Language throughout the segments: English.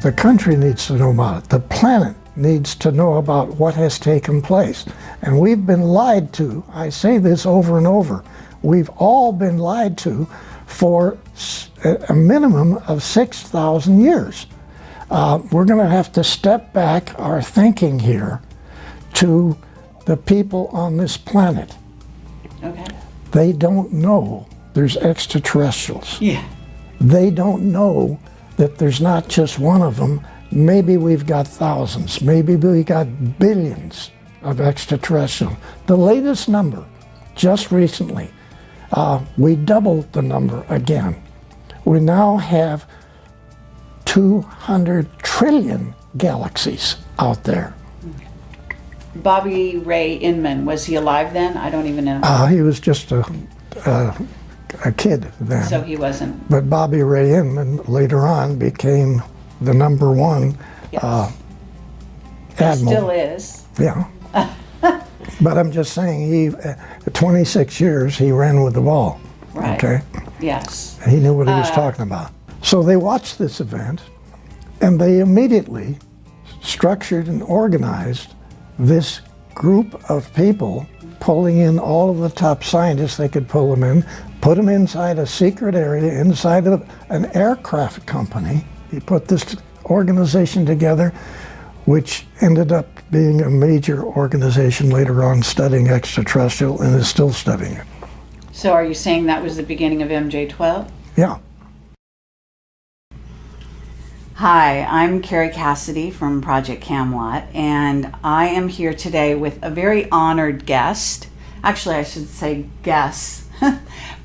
The country needs to know about it. The planet needs to know about what has taken place. And we've been lied to. I say this over and over. We've all been lied to for a minimum of 6,000 years. We're going to have to step back our thinking here to the people on this planet. Okay. They don't know there's extraterrestrials. Yeah. They don't know that there's not just one of them. Maybe we've got thousands. Maybe we got billions of extraterrestrials. The latest number, just recently, we doubled the number again. We now have 200 trillion galaxies out there. Bobby Ray Inman, was he alive then? I don't even know. He was just a kid then. So he wasn't. But Bobby Ray Inman later on became the #1 Yes. admiral. Still is. Yeah. But I'm just saying, he, 26 years, he ran with the ball. Right. Okay? Yes. He knew what he was talking about. So they watched this event, and they immediately structured and organized this group of people, pulling in all of the top scientists they could pull them in, put them inside a secret area, inside of an aircraft company. He put this organization together, which ended up being a major organization later on studying extraterrestrial and is still studying it. So are you saying that was the beginning of MJ-12? Yeah. Hi, I'm Carrie Cassidy from Project Camelot, and I am here today with a very honored guest. Actually, I should say guests,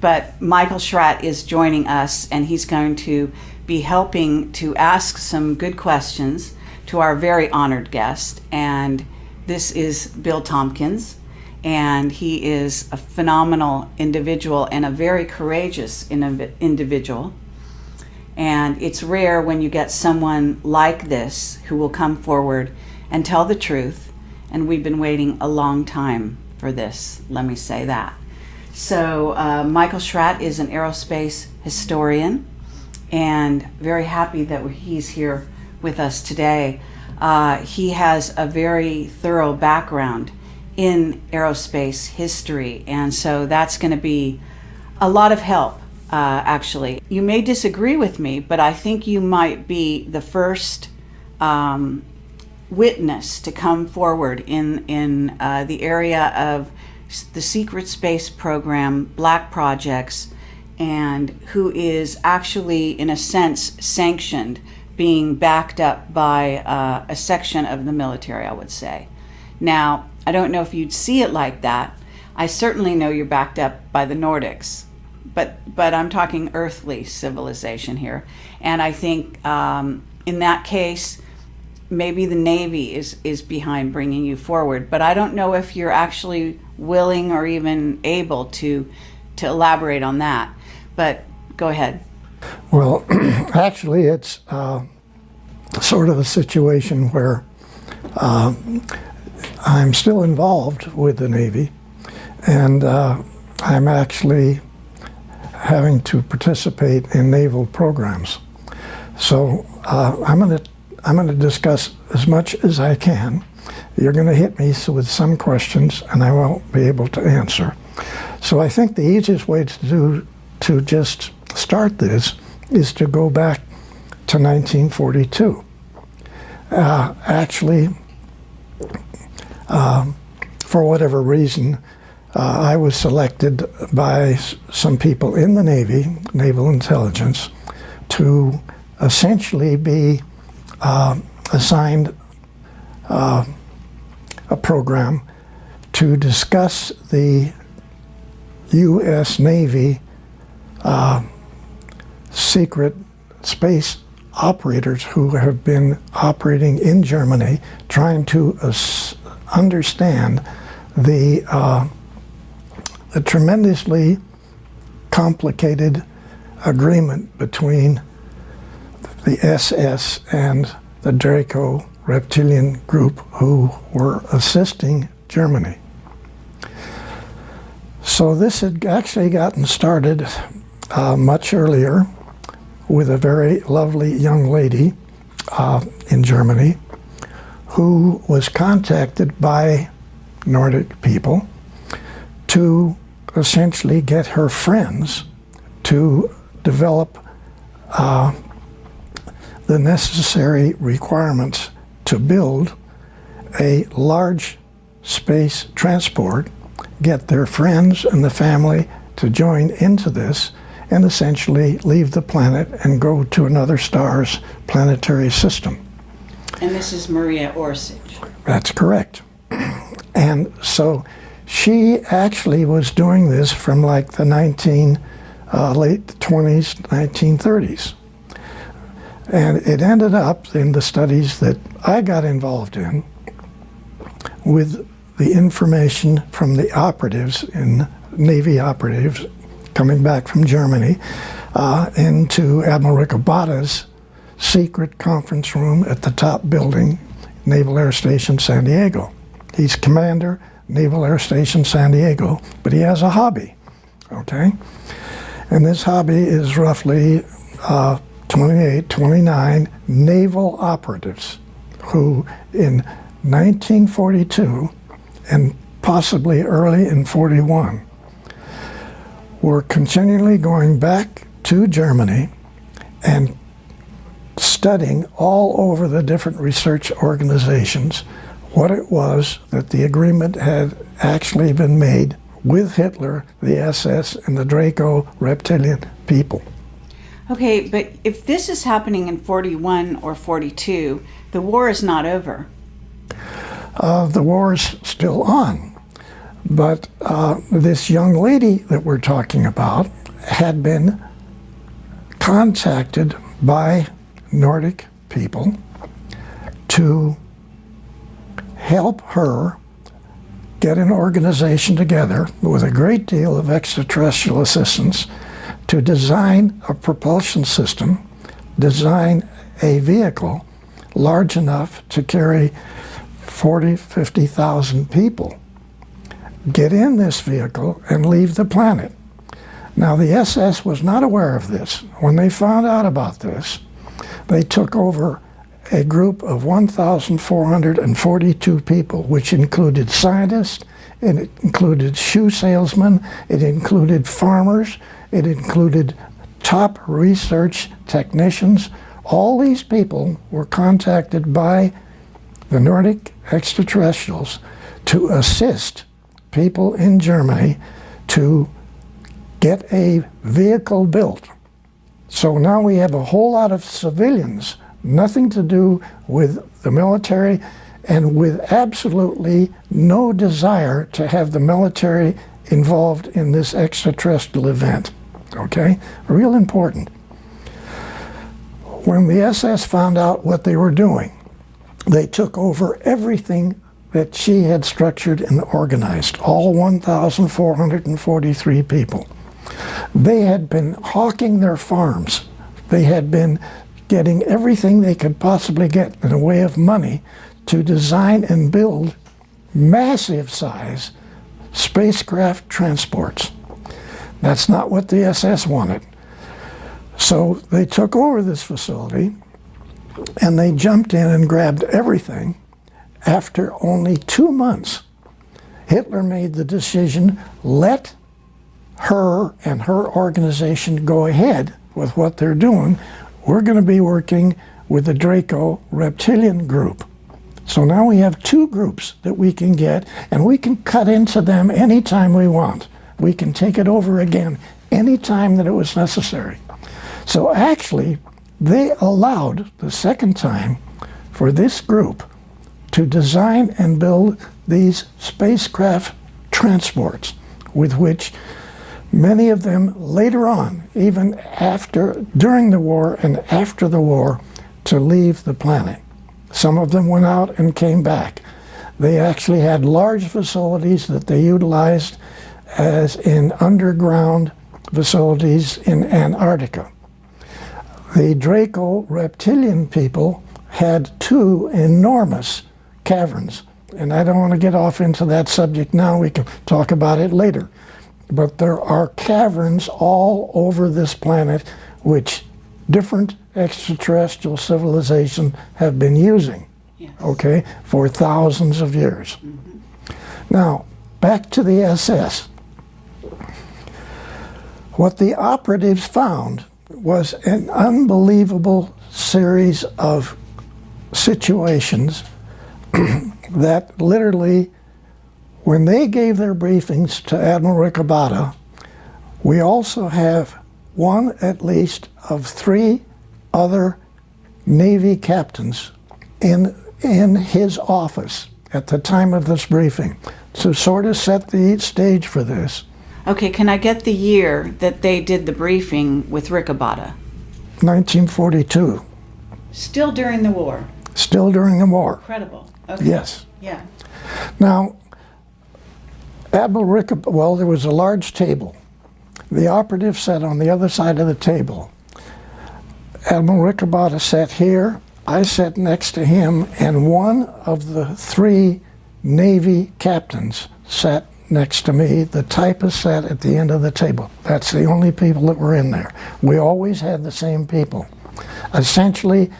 but Michael Schratt is joining us, and he's going to be helping to ask some good questions to our very honored guest. And this is Bill Tompkins, and he is a phenomenal individual and a very courageous individual. And it's rare when you get someone like this who will come forward and tell the truth. And we've been waiting a long time for this, let me say that. So Michael Schratt is an aerospace historian, and very happy that he's here with us today. He has a very thorough background in aerospace history, and so that's going to be a lot of help. Actually, you may disagree with me, but I think you might be the first witness to come forward in the area of the secret space program, black projects, and who is actually, in a sense, sanctioned, being backed up by a section of the military, I would say. Now, I don't know if you'd see it like that. I certainly know you're backed up by the Nordics. But I'm talking earthly civilization here. And I think in that case, maybe the Navy is behind bringing you forward. But I don't know if you're actually willing or even able to elaborate on that. But go ahead. Well, actually, it's sort of a situation where I'm still involved with the Navy, and I'm actually having to participate in naval programs. So I'm going to discuss as much as I can. You're going to hit me with some questions, and I won't be able to answer. So I think the easiest way to just start this is to go back to 1942. Actually, for whatever reason, I was selected by some people in the Navy, Naval Intelligence, to essentially be assigned a program to discuss the U.S. Navy secret space operators who have been operating in Germany, trying to understand the tremendously complicated agreement between the SS and the Draco Reptilian group who were assisting Germany. So this had actually gotten started much earlier with a very lovely young lady in Germany who was contacted by Nordic people to essentially get her friends to develop the necessary requirements to build a large space transport, get their friends and the family to join into this, and essentially leave the planet and go to another star's planetary system. And this is Maria Orsich. That's correct. And so she actually was doing this from like the late 20s, 1930s. And it ended up in the studies that I got involved in with the information from the operatives, Navy operatives coming back from Germany, into Admiral Ricobata's secret conference room at the top building, Naval Air Station San Diego. He's commander, Naval Air Station San Diego, but he has a hobby, okay? And this hobby is roughly 28, 29 naval operatives who in 1942 and possibly early in 41 were continually going back to Germany and studying all over the different research organizations what it was that the agreement had actually been made with Hitler, the SS, and the Draco Reptilian people. Okay, but if this is happening in 41 or 42, the war is not over. The war is still on. But this young lady that we're talking about had been contacted by Nordic people to help her get an organization together with a great deal of extraterrestrial assistance to design a propulsion system, design a vehicle large enough to carry 40, 50,000 people, get in this vehicle and leave the planet. Now the SS was not aware of this. When they found out about this, they took over a group of 1,442 people, which included scientists, it included shoe salesmen, it included farmers, it included top research technicians. All these people were contacted by the Nordic extraterrestrials to assist people in Germany to get a vehicle built. So now we have a whole lot of civilians, nothing to do with the military, and with absolutely no desire to have the military involved in this extraterrestrial event. Okay? Real important. When the SS found out what they were doing, they took over everything that she had structured and organized, all 1,443 people. They had been hawking their farms. They had been getting everything they could possibly get in the way of money to design and build massive size spacecraft transports. That's not what the SS wanted. So they took over this facility and they jumped in and grabbed everything. After only 2 months, Hitler made the decision, let her and her organization go ahead with what they're doing. We're going to be working with the Draco Reptilian group. So now we have two groups that we can get, and we can cut into them anytime we want. We can take it over again anytime that it was necessary. So actually, they allowed the second time for this group to design and build these spacecraft transports, with which many of them later on, even after, during the war and after the war, to leave the planet. Some of them went out and came back. They actually had large facilities that they utilized as in underground facilities in Antarctica. The Draco Reptilian people had two enormous caverns. And I don't want to get off into that subject now. We can talk about it later. But there are caverns all over this planet which different extraterrestrial civilizations have been using, Yes. okay, for thousands of years. Now, back to the SS. What the operatives found was an unbelievable series of situations that literally, when they gave their briefings to Admiral Ricobata, we also have one at least of 3 other Navy captains in his office at the time of this briefing to sort of set the stage for this. Okay, can I get the year that they did the briefing with Ricobata? 1942, Still during the war. still during the war. Incredible. Okay. Yes. Yeah. Now, Admiral Ricobata, well, there was a large table. The operative sat on the other side of the table. Admiral Ricobata sat here, I sat next to him, and one of the 3 Navy captains sat next to me. The typist sat at the end of the table. That's the only people that were in there. We always had the same people. Essentially,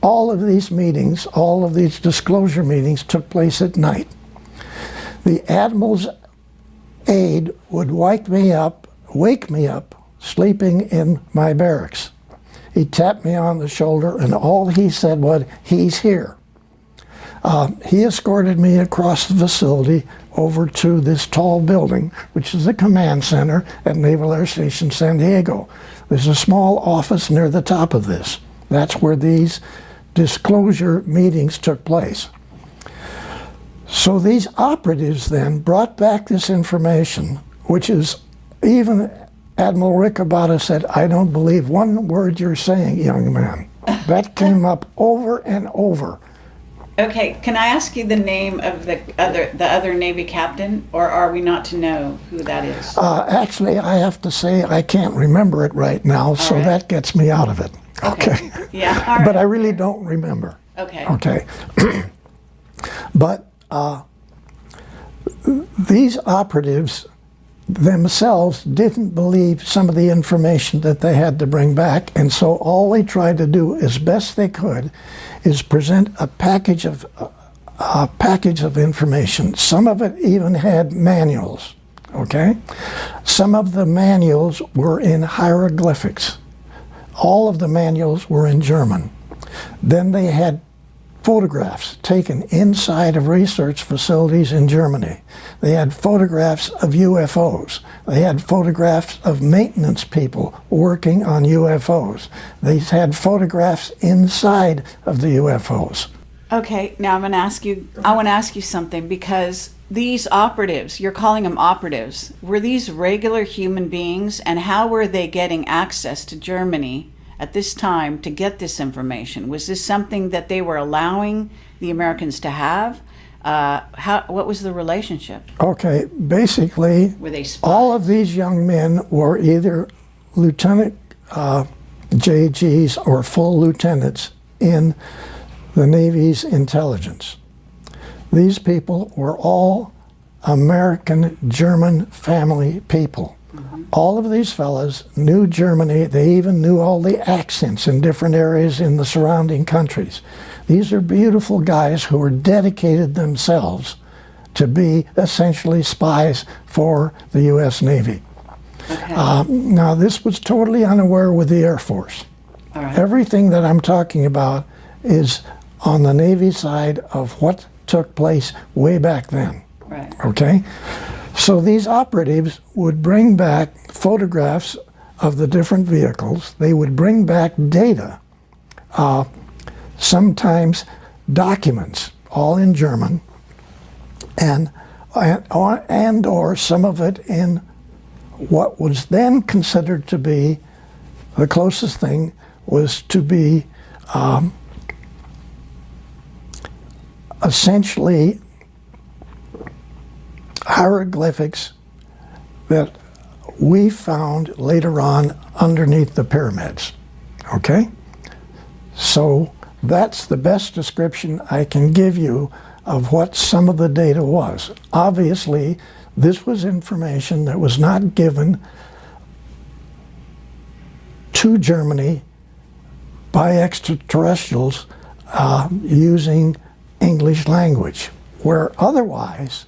all of these meetings, all of these disclosure meetings took place at night. The Admiral's aide would wake me up, sleeping in my barracks. He tapped me on the shoulder, and all he said was, "He's here." He escorted me across the facility over to this tall building, which is the command center at Naval Air Station San Diego. There's a small office near the top of this. That's where these disclosure meetings took place. So these operatives then brought back this information, which is, even Admiral Ricobata said, "I don't believe one word you're saying, young man." That came up over and over. Okay, can I ask you the name of the other Navy captain, or are we not to know who that is? Actually, I have to say I can't remember it right now, so right. that gets me out of it. Okay. Yeah, all right. But I really don't remember. Okay. Okay. But these operatives themselves didn't believe some of the information that they had to bring back, and so all they tried to do as best they could is present a package of information. Some of it even had manuals, okay? Some of the manuals were in hieroglyphics. All of the manuals were in German. Then they had photographs taken inside of research facilities in Germany. They had photographs of UFOs. They had photographs of maintenance people working on UFOs. They had photographs inside of the UFOs. Okay, now I want to ask you something, because these operatives, you're calling them operatives, were these regular human beings, and how were they getting access to Germany at this time to get this information? Was this something that they were allowing the Americans to have? What was the relationship? Okay, basically, Were they spies? all of these young men were either lieutenant JGs or full lieutenants in the Navy's intelligence. These people were all American-German family people. All of these fellas knew Germany. They even knew all the accents in different areas in the surrounding countries. These are beautiful guys who were dedicated themselves to be essentially spies for the U.S. Navy. Okay. Now, this was totally unaware with the Air Force. All right. Everything that I'm talking about is on the Navy side of what took place way back then. Right. Okay? So these operatives would bring back photographs of the different vehicles. They would bring back data, sometimes documents, all in German, and or some of it in what was then considered to be the closest thing was to be essentially hieroglyphics that we found later on underneath the pyramids. Okay? So that's the best description I can give you of what some of the data was. Obviously, this was information that was not given to Germany by extraterrestrials using English language, where otherwise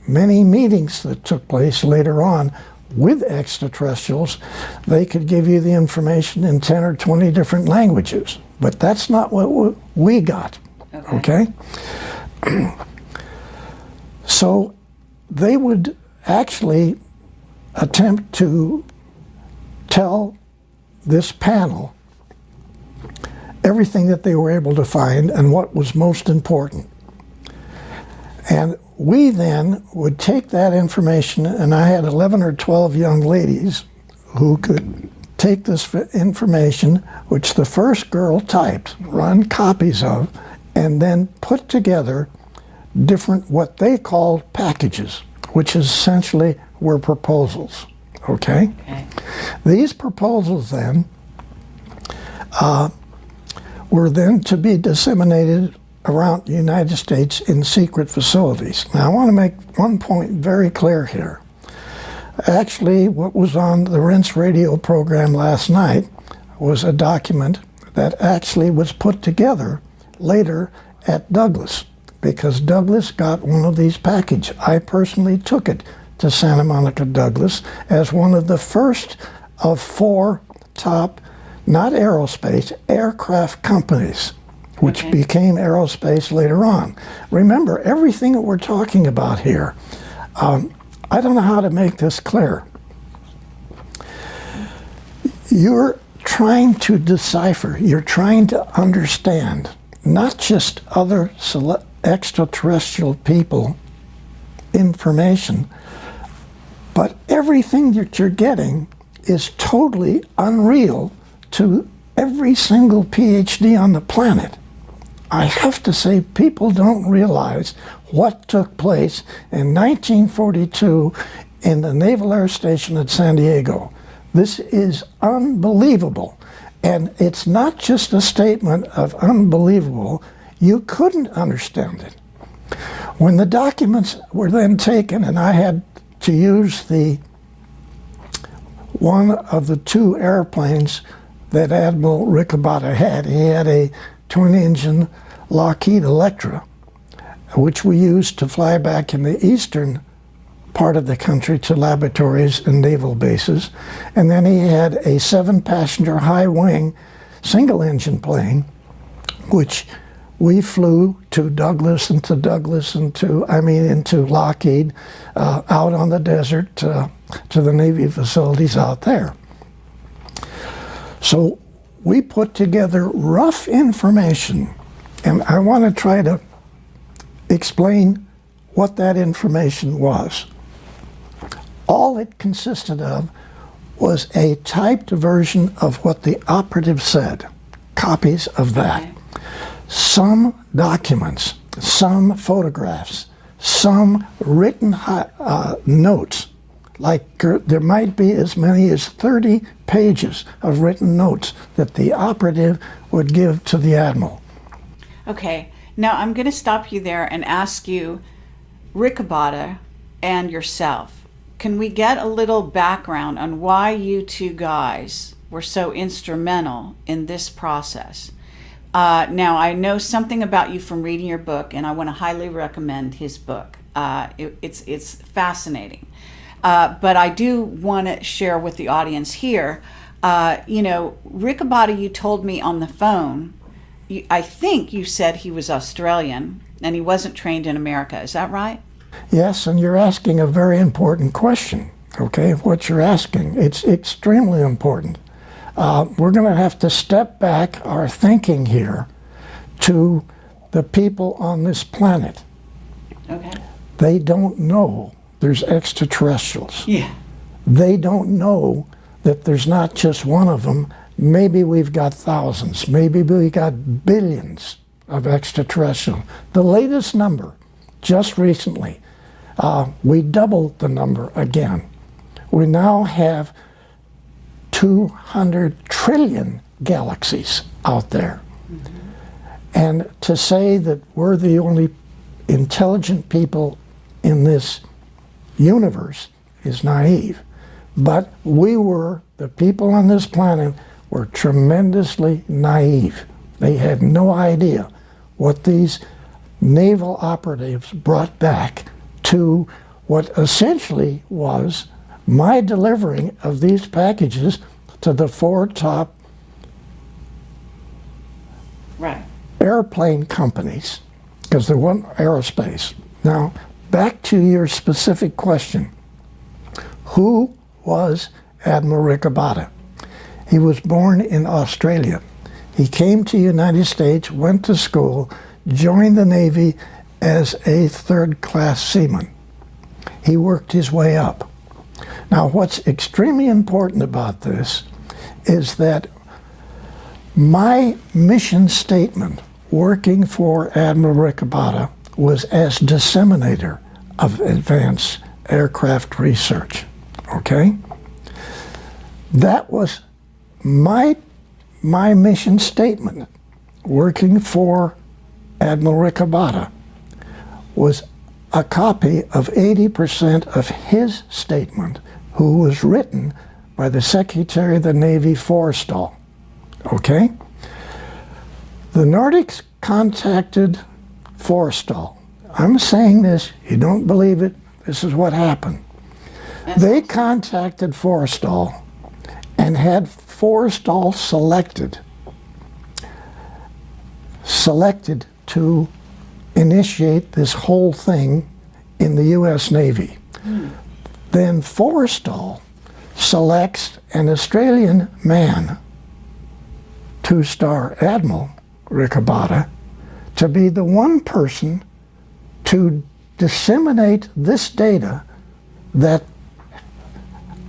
many meetings that took place later on with extraterrestrials, they could give you the information in 10 or 20 different languages. But that's not what we got, okay? So they would actually attempt to tell this panel everything that they were able to find and what was most important. And we then would take that information, and I had 11 or 12 young ladies who could take this information, which the first girl typed, run copies of, and then put together different, what they called packages, which essentially were proposals, okay? These proposals then were then to be disseminated around the United States in secret facilities. Now I want to make one point very clear here. Actually, what was on the Rinse radio program last night was a document that actually was put together later at Douglas, because Douglas got one of these packages. I personally took it to Santa Monica Douglas as one of the first of 4 top, not aerospace, aircraft companies, which became aerospace later on. Remember, everything that we're talking about here, I don't know how to make this clear. You're trying to decipher, you're trying to understand, not just other extraterrestrial people information, but everything that you're getting is totally unreal to every single PhD on the planet. I have to say, people don't realize what took place in 1942 in the Naval Air Station at San Diego. This is unbelievable. And it's not just a statement of unbelievable. You couldn't understand it. When the documents were then taken, and I had to use one of the 2 airplanes that Admiral Riccobotta had. He had a twin-engine Lockheed Electra, which we used to fly back in the eastern part of the country to laboratories and naval bases. And then he had a 7-passenger high-wing single-engine plane, which we flew to Douglas and into Lockheed, out on the desert to the Navy facilities out there. So we put together rough information, and I want to try to explain what that information was. All it consisted of was a typed version of what the operative said, copies of that. Some documents, some photographs, some written notes, like there might be as many as 30 pages of written notes that the operative would give to the admiral. Okay, now I'm going to stop you there and ask you, Riccobotta and yourself, can we get a little background on why you 2 guys were so instrumental in this process? Now, I know something about you from reading your book, and I want to highly recommend his book. It's fascinating. But I do want to share with the audience here, Riccobotta, you told me on the phone, I think you said he was Australian and he wasn't trained in America. Is that right? Yes, and you're asking a very important question, okay? What you're asking, it's extremely important. We're going to have to step back our thinking here to the people on this planet. Okay. They don't know there's extraterrestrials. Yeah. They don't know that there's not just one of them. Maybe we've got thousands. Maybe we got billions of extraterrestrials. The latest number, just recently, we doubled the number again. We now have 200 trillion galaxies out there. Mm-hmm. And to say that we're the only intelligent people in this universe is naive. But we were, the people on this planet, were tremendously naive. They had no idea what these naval operatives brought back to what essentially was my delivering of these packages to the 4 top airplane companies, because there wasn't aerospace. Now, back to your specific question. Who was Admiral Ricabata? He was born in Australia. He came to the United States, went to school, joined the Navy as a 3rd-class seaman. He worked his way up. Now, what's extremely important about this is that my mission statement working for Admiral Ricabata was as disseminator of advanced aircraft research, okay? That was my mission statement working for Admiral Ricabata was a copy of 80% of his statement, who was written by the Secretary of the Navy Forrestal, okay? The Nordics contacted Forrestal. I'm saying this, you don't believe it, this is what happened. They contacted Forrestal and had Forrestal selected to initiate this whole thing in the U.S. Navy. Then Forrestal selects an Australian man, 2-star Admiral Ricabata, to be the one person to disseminate this data that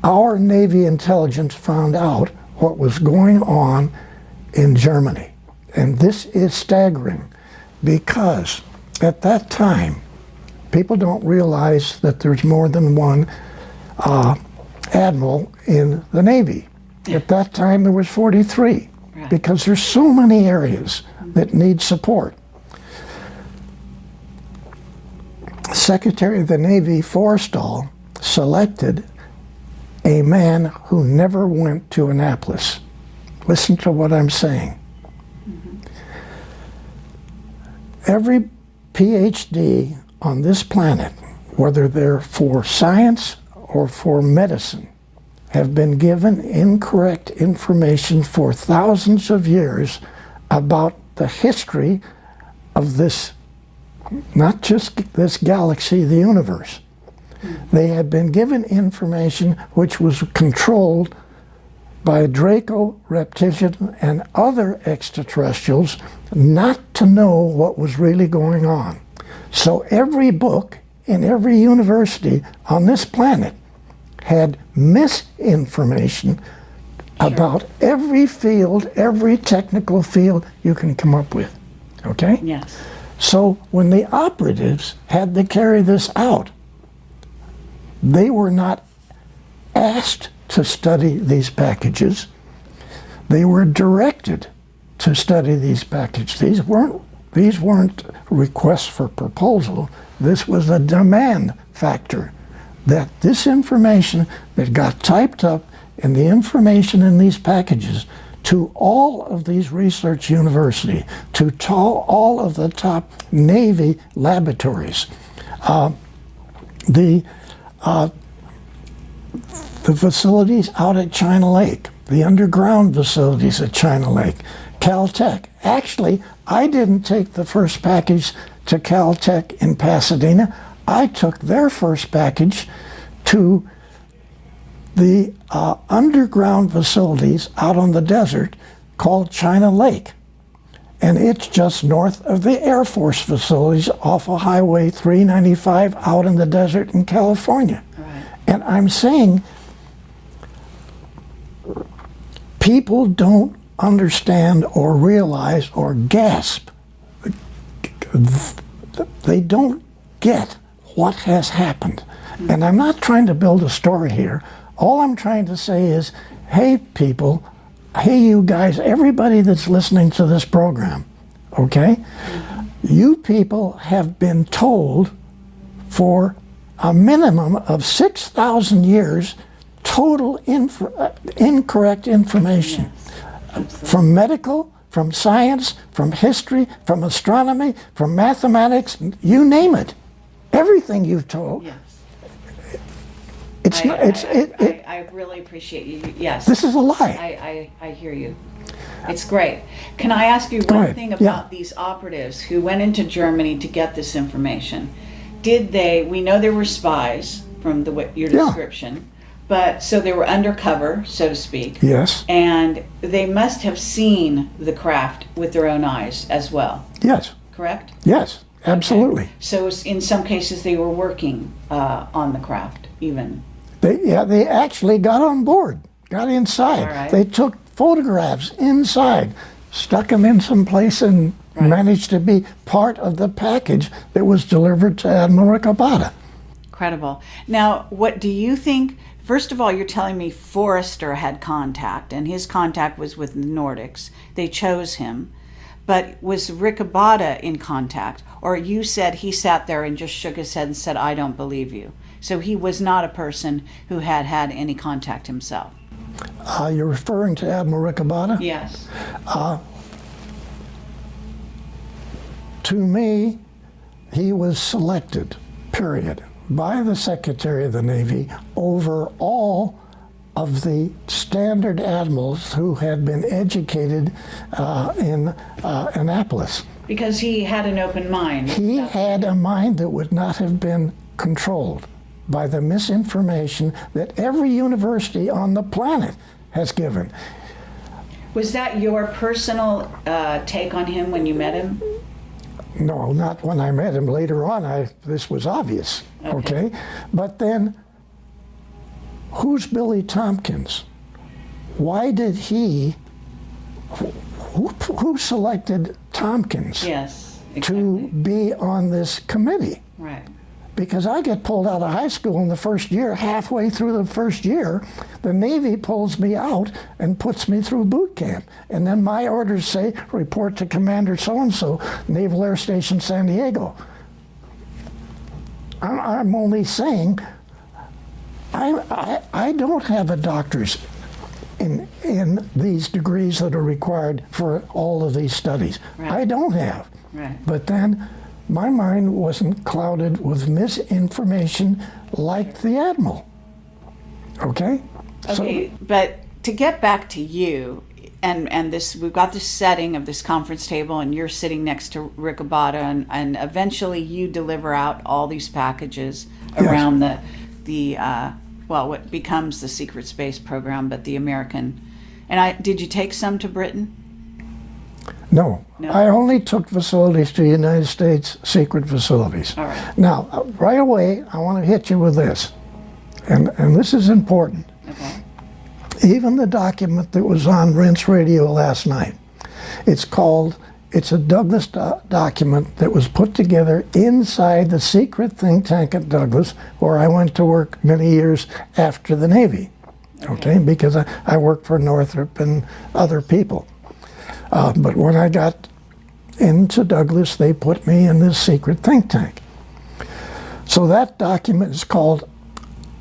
our Navy intelligence found out what was going on in Germany. And this is staggering because at that time, people don't realize that there's more than one admiral in the Navy. At that time, there was 43 because there's so many areas that need support. Secretary of the Navy Forrestal selected a man who never went to Annapolis. Listen to what I'm saying. Every PhD on this planet, whether they're for science or for medicine, have been given incorrect information for thousands of years about the history of this, not just this galaxy, the universe. They had been given information which was controlled by Draco, Reptilian, and other extraterrestrials not to know what was really going on. So every book in every university on this planet had misinformation about every field, every technical field you can come up with, okay? Yes. So when the operatives had to carry this out, they were not asked to study these packages. They were directed to study these packages. These weren't requests for proposal. This was a demand factor that this information that got typed up and the information in these packages to all of these research universities, to all of the top Navy laboratories, the facilities out at China Lake, the underground facilities at China Lake, Caltech. Actually, I didn't take the first package to Caltech in Pasadena. I took their first package to the underground facilities out on the desert called China Lake. And it's just north of the Air Force facilities off of Highway 395 out in the desert in California. Right. And I'm saying people don't understand or realize or gasp. They don't get what has happened. And I'm not trying to build a story here. All I'm trying to say is, hey people, hey you guys, everybody that's listening to this program, okay? You people have been told for a minimum of 6,000 years total incorrect information. from medical, from science, from history, from astronomy, from mathematics, you name it. Everything you've told. Yes. It's not. I really appreciate you. Yes. This is a lie. I hear you. It's great. Can I ask you one thing about these operatives who went into Germany to get this information? Did they? We know they were spies from your description, but so they were undercover, so to speak. Yes. And they must have seen the craft with their own eyes as well. Yes. Correct? Yes. Absolutely. Okay. So in some cases they were working on the craft even. They actually got on board, got inside. All right. They took photographs inside, stuck them in some place, and managed to be part of the package that was delivered to Admiral Ricabada. Incredible. Now, what do you think? First of all, you're telling me Forrester had contact, and his contact was with the Nordics. They chose him. But was Ricabada in contact? Or you said he sat there and just shook his head and said, I don't believe you. So he was not a person who had had any contact himself. You're referring to Admiral Ricabada? Yes. To me, he was selected, period, by the Secretary of the Navy over all of the standard admirals who had been educated in Annapolis. Because he had an open mind. He had a mind that would not have been controlled by the misinformation that every university on the planet has given. Was that your personal take on him when you met him? No, not when I met him. Later on, this was obvious, okay? But then, who's Billy Tompkins? Why did who selected Tompkins to be on this committee? Right. Because I get pulled out of high school in the first year, halfway through the first year, the Navy pulls me out and puts me through boot camp. And then my orders say, report to Commander so-and-so, Naval Air Station San Diego. I'm only saying, I don't have a doctor's in these degrees that are required for all of these studies. Right. I don't have. Right. But then, my mind wasn't clouded with misinformation like the Admiral. Okay? Okay, but to get back to you, and this, we've got this setting of this conference table, and you're sitting next to Ricabada, and eventually you deliver out all these packages around what becomes the secret space program, but the American. And did you take some to Britain? No. I only took facilities to United States secret facilities. All right. Now, right away, I want to hit you with this, and this is important. Okay. Even the document that was on Rinse Radio last night, it's a Douglas document that was put together inside the secret think tank at Douglas, where I went to work many years after the Navy, okay? Because I worked for Northrop and other people. But when I got into Douglas, they put me in this secret think tank. So that document is called,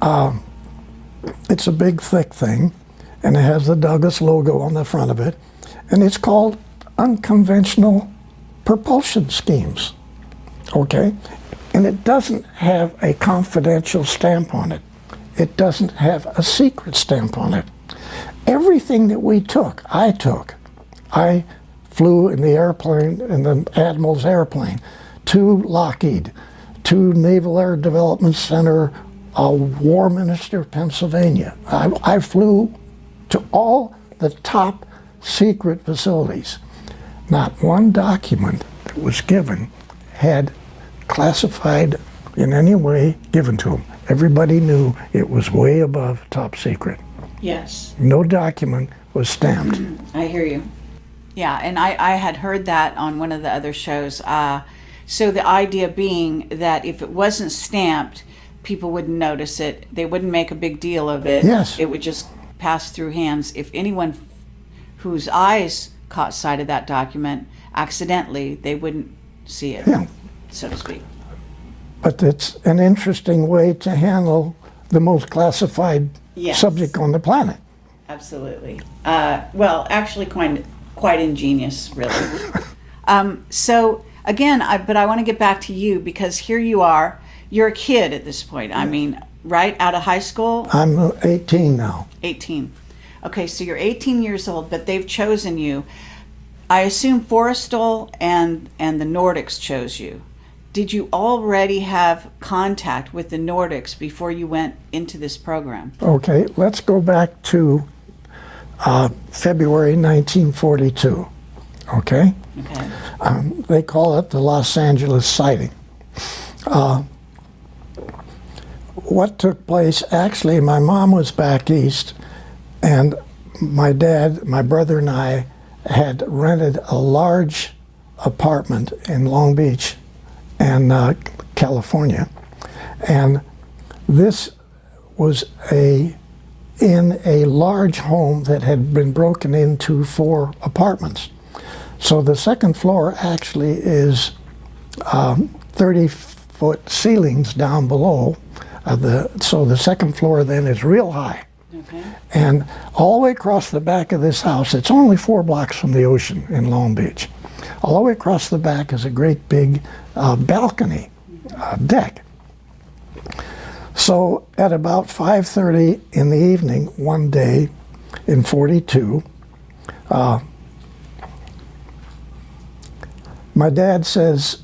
it's a big thick thing, and it has the Douglas logo on the front of it, and it's called Unconventional Propulsion Schemes, okay? And it doesn't have a confidential stamp on it. It doesn't have a secret stamp on it. Everything that we took, I flew in the airplane, in the Admiral's airplane, to Lockheed, to Naval Air Development Center, Warminster, Pennsylvania. I flew to all the top secret facilities. Not one document that was given had classified in any way given to them. Everybody knew it was way above top secret. Yes. No document was stamped. I hear you. Yeah, and I had heard that on one of the other shows. So the idea being that if it wasn't stamped, people wouldn't notice it. They wouldn't make a big deal of it. Yes. It would just pass through hands. If anyone whose eyes caught sight of that document accidentally, they wouldn't see it, so to speak. But it's an interesting way to handle the most classified subject on the planet. Absolutely. Well, actually, quite ingenious, really. So again, but I want to get back to you because here you are. You're a kid at this point. I mean, right out of high school. I'm 18 now. 18. Okay, so you're 18 years old, but they've chosen you. I assume Forrestal and the Nordics chose you. Did you already have contact with the Nordics before you went into this program? Okay, let's go back to February 1942. Okay? Okay. They call it the Los Angeles sighting. What took place, actually, my mom was back east, and my dad, my brother, and I had rented a large apartment in Long Beach and California, and this was in a large home that had been broken into 4 apartments. So the second floor actually is 30-foot ceilings down below. So the second floor then is real high. Okay. And all the way across the back of this house, it's only 4 blocks from the ocean in Long Beach. All the way across the back is a great big balcony deck. So at about 5:30 in the evening one day in 42, my dad says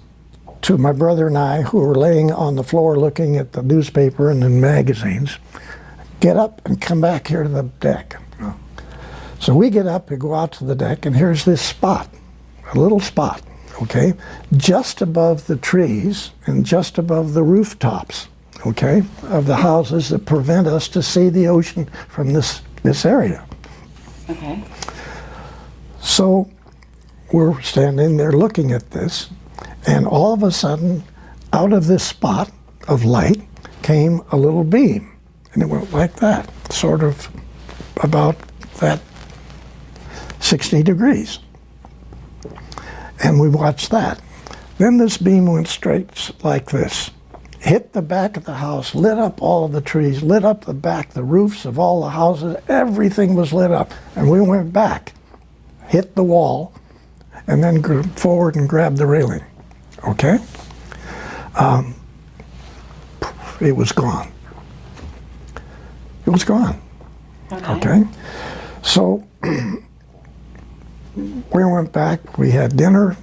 to my brother and I, who were laying on the floor looking at the newspaper and the magazines, get up and come back here to the deck. So we get up and go out to the deck, and here's this spot, a little spot, okay, just above the trees and just above the rooftops, okay, of the houses that prevent us to see the ocean from this area. Okay. So we're standing there looking at this, and all of a sudden, out of this spot of light came a little beam. And it went like that, sort of about that 60 degrees. And we watched that. Then this beam went straight like this, hit the back of the house, lit up all of the trees, lit up the back, the roofs of all the houses, everything was lit up. And we went back, hit the wall, and then forward and grabbed the railing, okay? It was gone. It was gone. Okay. So we went back, we had dinner,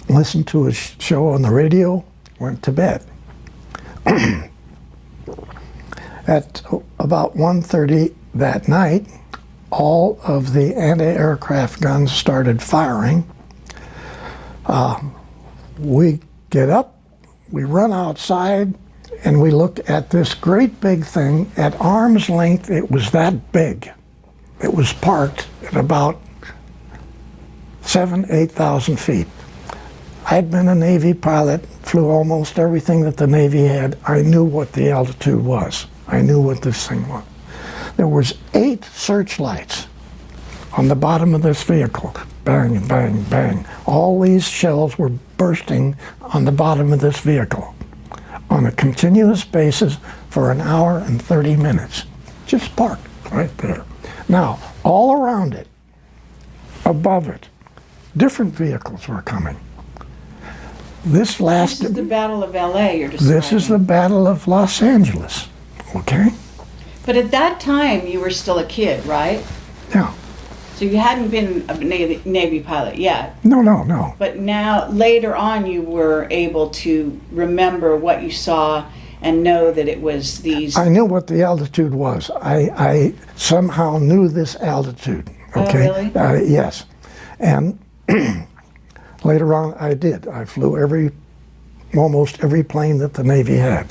listened to a show on the radio, went to bed. At about 1:30 that night, all of the anti-aircraft guns started firing. We get up, we run outside, and we look at this great big thing at arm's length. It was that big. It was parked at about 8,000 feet. I'd been a Navy pilot, flew almost everything that the Navy had. I knew what the altitude was. I knew what this thing was. There was 8 searchlights on the bottom of this vehicle. Bang, bang, bang. All these shells were bursting on the bottom of this vehicle on a continuous basis for an hour and 30 minutes. Just parked right there. Now, all around it, above it, different vehicles were coming. This lasted... This is the Battle of LA you're describing. This is the Battle of Los Angeles, okay? But at that time, you were still a kid, right? Yeah. So you hadn't been a Navy pilot yet. No. But now, later on, you were able to remember what you saw and know that it was these... I knew what the altitude was. I somehow knew this altitude, okay? Oh, really? Yes. And later on, I did. I flew almost every plane that the Navy had.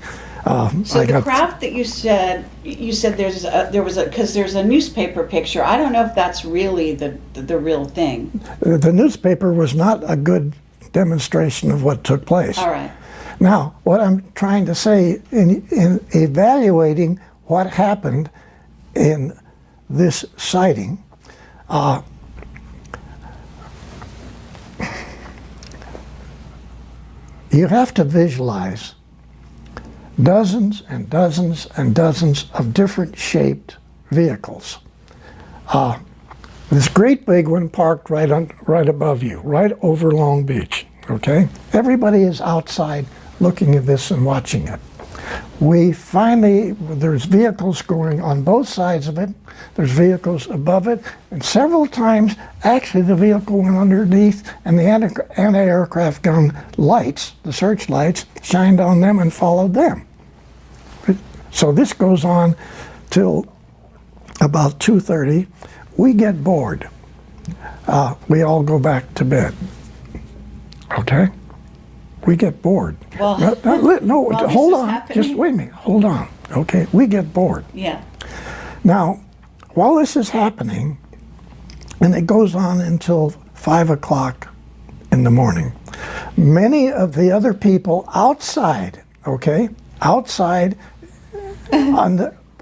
So the craft that you said there was because there's a newspaper picture. I don't know if that's really the real thing. The newspaper was not a good demonstration of what took place. All right. Now, what I'm trying to say in evaluating what happened in this sighting, you have to visualize dozens and dozens and dozens of different shaped vehicles This great big one parked right above you, right over Long Beach, okay? Everybody is outside looking at this and watching it. There's vehicles going on both sides of it. There's vehicles above it, and several times, actually, the vehicle went underneath, and the anti-aircraft gun lights, the searchlights, shined on them and followed them. So this goes on till about 2:30. We get bored. We all go back to bed. Okay? We get bored. Well, no, while hold this is on. happening- Just wait a minute. Hold on. Okay? We get bored. Yeah. Now, while this is happening, and it goes on until 5 o'clock in the morning, many of the other people outside, okay, outside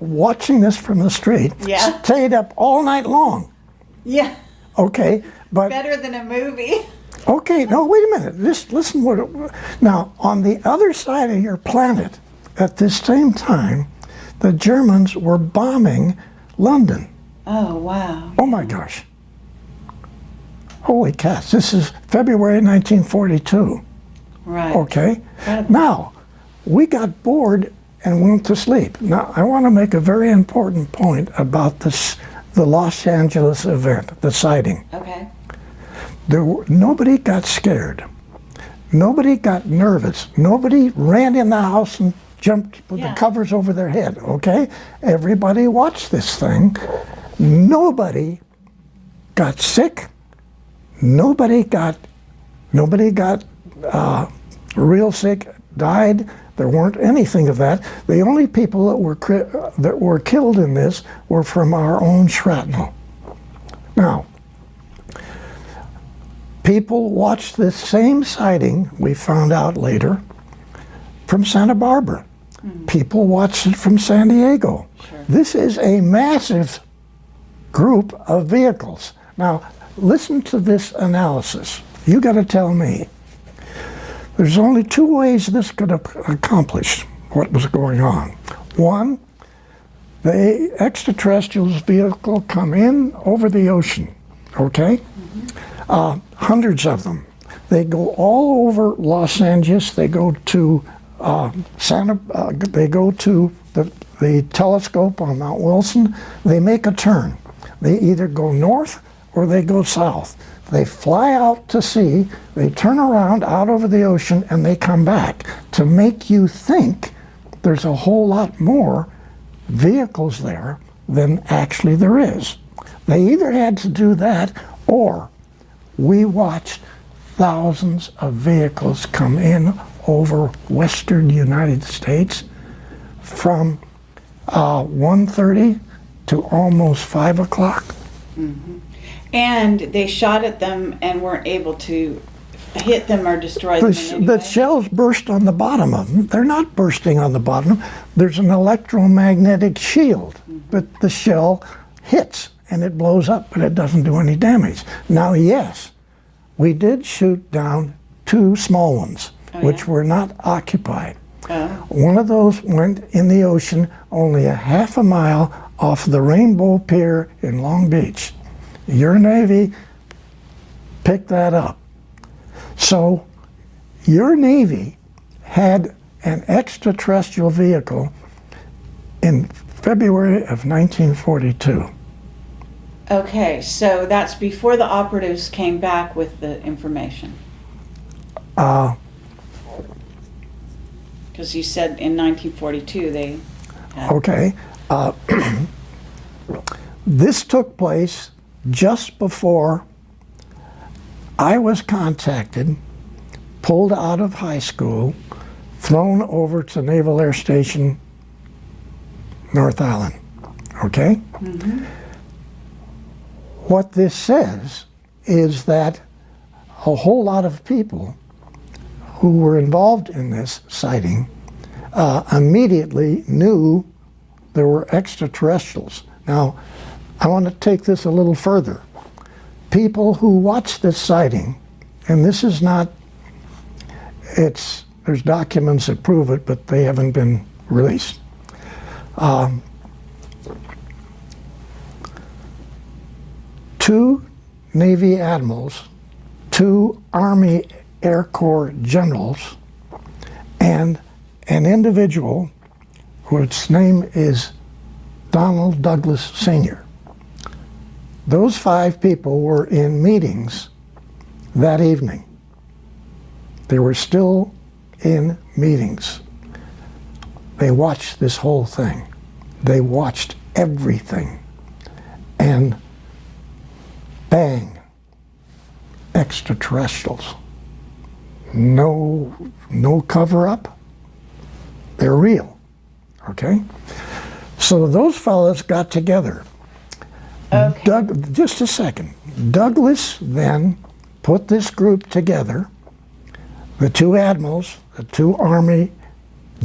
watching this from the street, Yeah. stayed up all night long. Yeah. Okay, but Better than a movie. okay, no, wait a minute. Just listen now, on the other side of your planet, at this same time, the Germans were bombing London. Oh, wow. Oh my gosh. Holy cats, this is February 1942. Right. Okay? Incredible. Now, we got bored and went to sleep. Now, I want to make a very important point about the Los Angeles event, the sighting. Okay. Nobody got scared. Nobody got nervous. Nobody ran in the house and jumped with the covers over their head, okay? Everybody watched this thing. Nobody got sick. Nobody got real sick, died. There weren't anything of that. The only people that were killed in this were from our own shrapnel. Now, people watched this same sighting, we found out later, from Santa Barbara. People watched it from San Diego. Sure. This is a massive group of vehicles. Now, listen to this analysis. You got to tell me. There's only two ways this could have accomplished what was going on. One, the extraterrestrials vehicle come in over the ocean, okay? Hundreds of them. They go all over Los Angeles. They go to they go to the telescope on Mount Wilson. They make a turn. They either go north or they go south. They fly out to sea, they turn around out over the ocean, and they come back to make you think there's a whole lot more vehicles there than actually there is. They either had to do that, or we watched thousands of vehicles come in over western United States from 1:30 to almost 5 o'clock. Mm-hmm. And they shot at them and weren't able to hit them or destroy them in any The way? shells burst on the bottom of them. They're not bursting on the bottom. There's an electromagnetic shield, but the shell hits and it blows up, but it doesn't do any damage. Now, yes, we did shoot down 2 small ones, which were not occupied. One of those went in the ocean only a half a mile off the Rainbow Pier in Long Beach. Your Navy picked that up. So your Navy had an extraterrestrial vehicle in February of 1942. Okay, so that's before the operatives came back with the information. Because you said in 1942 they had... Okay. This took place just before I was contacted, pulled out of high school, thrown over to Naval Air Station, North Island. Okay? Mm-hmm. What this says is that a whole lot of people who were involved in this sighting immediately knew there were extraterrestrials. Now, I want to take this a little further. People who watched this sighting, and this is not, there's documents that prove it, but they haven't been 2 Navy admirals, 2 Army Air Corps generals, and an individual whose name is Donald Douglas Sr. Those 5 people were in meetings that evening. They were still in meetings. They watched this whole thing. They watched everything. And bang, extraterrestrials. No cover-up. They're real, okay? So those fellows got together. Okay. Just a second. Douglas then put this group together, the 2 admirals, the 2 Army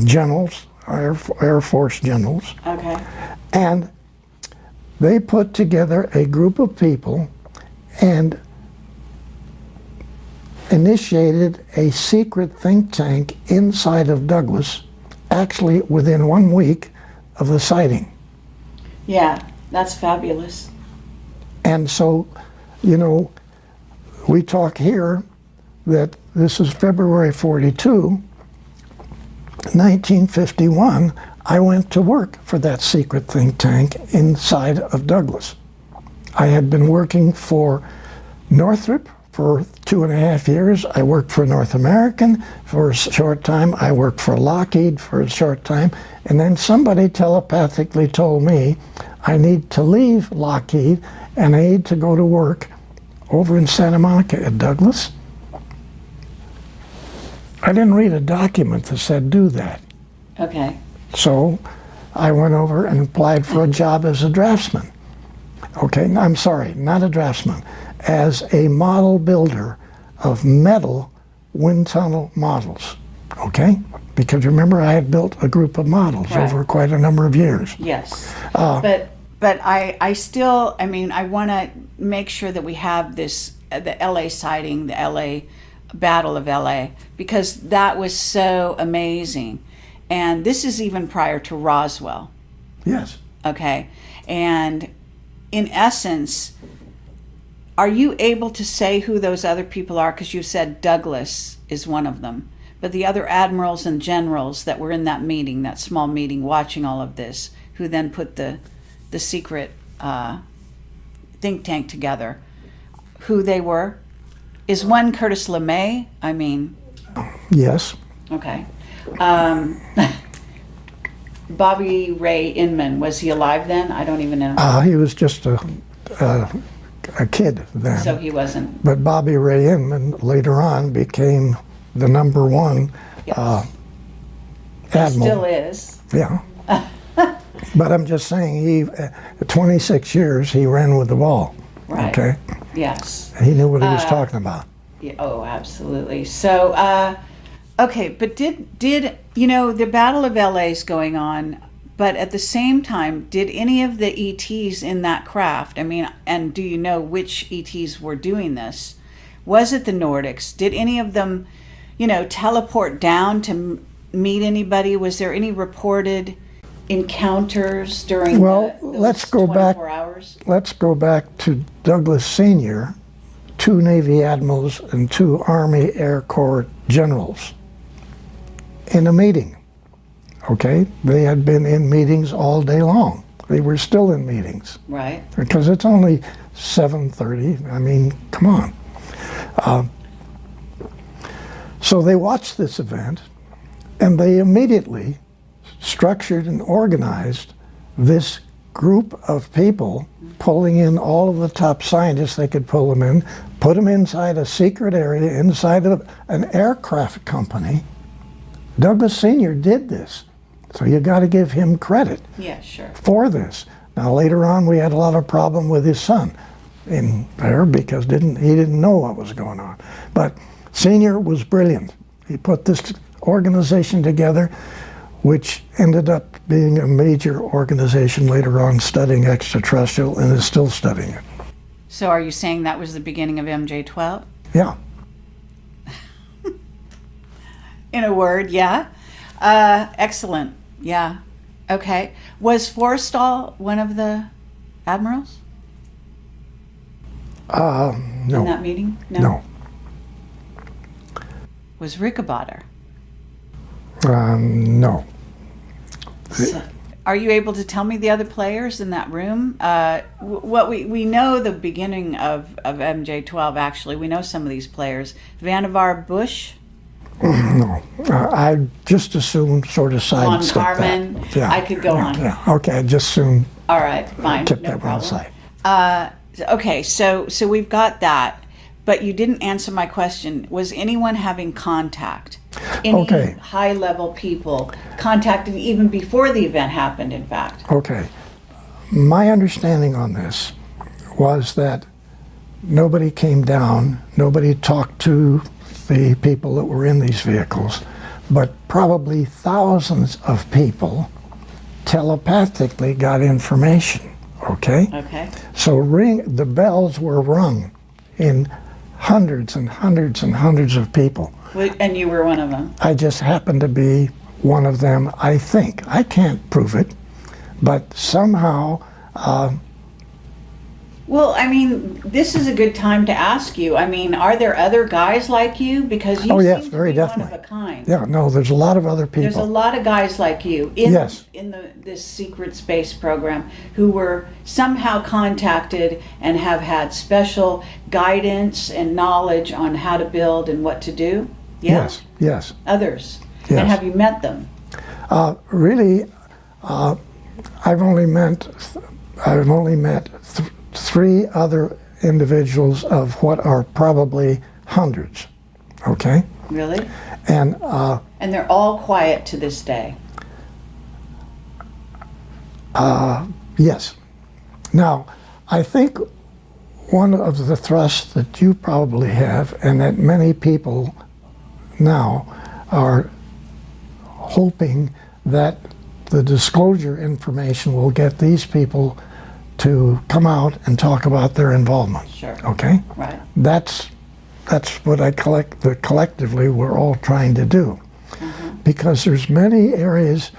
generals, Air Force generals, Okay. and they put together a group of people and initiated a secret think tank inside of Douglas, actually within 1 week of the sighting. Yeah, that's fabulous. And so, you know, we talk here that this is February 42, 1951, I went to work for that secret think tank inside of Douglas. I had been working for Northrop for 2.5 years. I worked for North American for a short time. I worked for Lockheed for a short time. And then somebody telepathically told me I need to leave Lockheed and I need to go to work over in Santa Monica at Douglas. I didn't read a document that said do that. Okay. So I went over and applied for a job as a draftsman. Okay, I'm sorry, not a draftsman, as a model builder of metal wind tunnel models. Okay? Because remember, I had built a group of models Right. over quite a number of years. Yes. But I still, I mean, I want to make sure that we have this, the LA sighting, the LA Battle of LA, because that was so amazing. And this is even prior to Roswell. Yes. Okay. And in essence, are you able to say who those other people are? Because you said Douglas is one of them. But the other admirals and generals that were in that meeting, that small meeting, watching all of this, who then put the secret think tank together, who they were? Is one Curtis LeMay? I mean... Yes. Okay. Bobby Ray Inman, was he alive then? I don't even know. He was just a kid then. So he wasn't. But Bobby Ray Inman later on became the #1 Yes. admiral. Still is. Yeah. But I'm just saying, he, 26 years, he ran with the ball. Right. Okay? Yes. And he knew what he was talking about. Yeah, oh, absolutely. So, okay, but did you know the Battle of LA is going on, but at the same time, did any of the ETs in that craft, I mean, and do you know which ETs were doing this? Was it the Nordics? Did any of them, you know, teleport down to meet anybody? Was there any reported encounters during Well, those let's go 24 hours? Let's go back to Douglas Sr., 2 Navy admirals and 2 Army Air Corps generals in a meeting. Okay? They had been in meetings all day long. They were still in meetings. Right. Because it's only 7:30. I mean, come on. So they watched this event, and they immediately structured and organized this group of people, pulling in all of the top scientists they could pull them in, put them inside a secret area inside of an aircraft company. Douglas Sr. did this, so you got to give him credit Yeah, sure. for this. Now later on, we had a lot of problem with his son in there because he didn't know what was going on. But Senior was brilliant. He put this organization together, which ended up being a major organization later on studying extraterrestrial and is still studying it. So are you saying that was the beginning of MJ-12? Yeah. In a word, yeah. Excellent. Yeah. Okay. Was Forrestal one of the admirals? in No. that meeting? No. Was Rick a botter? No. So, are you able to tell me the other players in that room? What we know the beginning of MJ12, actually. We know some of these players. Vannevar Bush? No. I just assume sort of Von sidestep Carmen? that. Yeah. I could go on. Yeah. Okay, I just assume All right, fine. kept No that one problem. aside. Okay, so we've got that, but you didn't answer my question. Was anyone having contact? Any Okay. high-level people contacted even before the event happened, in fact? Okay. My understanding on this was that nobody came down, nobody talked to the people that were in these vehicles, but probably thousands of people telepathically got information, okay? Okay. So the bells were rung in hundreds and hundreds and hundreds of people. And you were one of them. I just happened to be one of them, I think. I can't prove it, but somehow, Well, I mean, this is a good time to ask you. I mean, are there other guys like you? Because you Oh, yes, seem very to be definitely. one of a kind. yeah, no, there's a lot of other There's a people. lot of guys like you in Yes. this secret space program who were somehow contacted and have had special guidance and knowledge on how to build and what to do. Yeah? Yes, yes. Others. Yes. And have you met them? Really, I've only met three other individuals of what are probably hundreds, okay? Really? And And they're all quiet to this day. yes. Now, I think one of the thrusts that you probably have, and that many people now are hoping that the disclosure information will get these people to come out and talk about their involvement. Sure. Okay? Right. That's what collectively we're all trying to do. Because there's many areas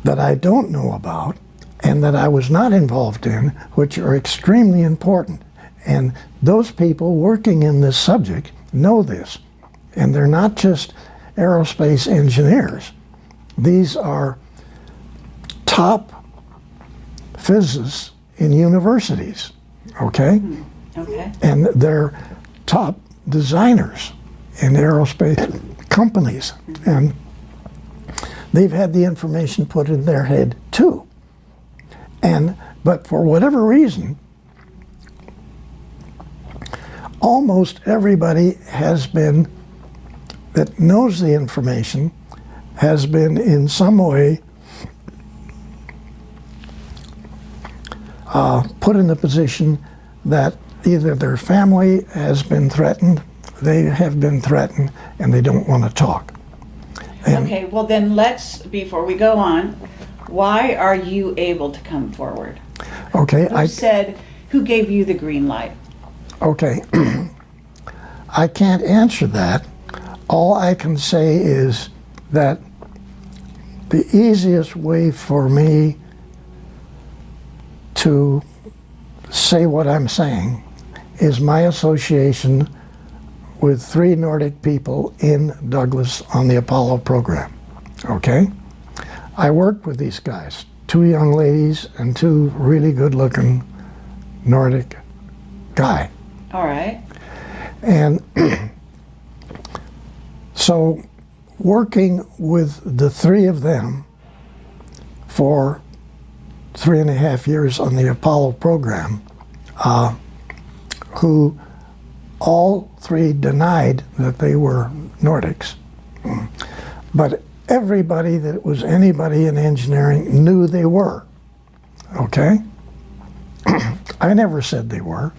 that I don't know about and that I was not involved in, which are extremely important. And those people working in this subject know this. And they're not just aerospace engineers. These are top physicists in universities, okay? Okay. And they're top designers in aerospace companies. And they've had the information put in their head too. But for whatever reason, almost everybody that knows the information has been in some way put in the position that either their family has been threatened, they have been threatened, and they don't want to talk. And Okay, well then before we go on, why are you able to come forward? okay, Who gave you the green light? okay, I can't answer that. All I can say is that the easiest way for me to say what I'm saying is my association with 3 Nordic people in Douglas on the Apollo program, okay? I worked with these guys, 2 young ladies and 2 really good-looking Nordic guy. All right. And so working with the 3 of them for 3.5 years on the Apollo program, who all 3 denied that they were Nordics. But everybody that was anybody in engineering knew they were, okay? I never said they were.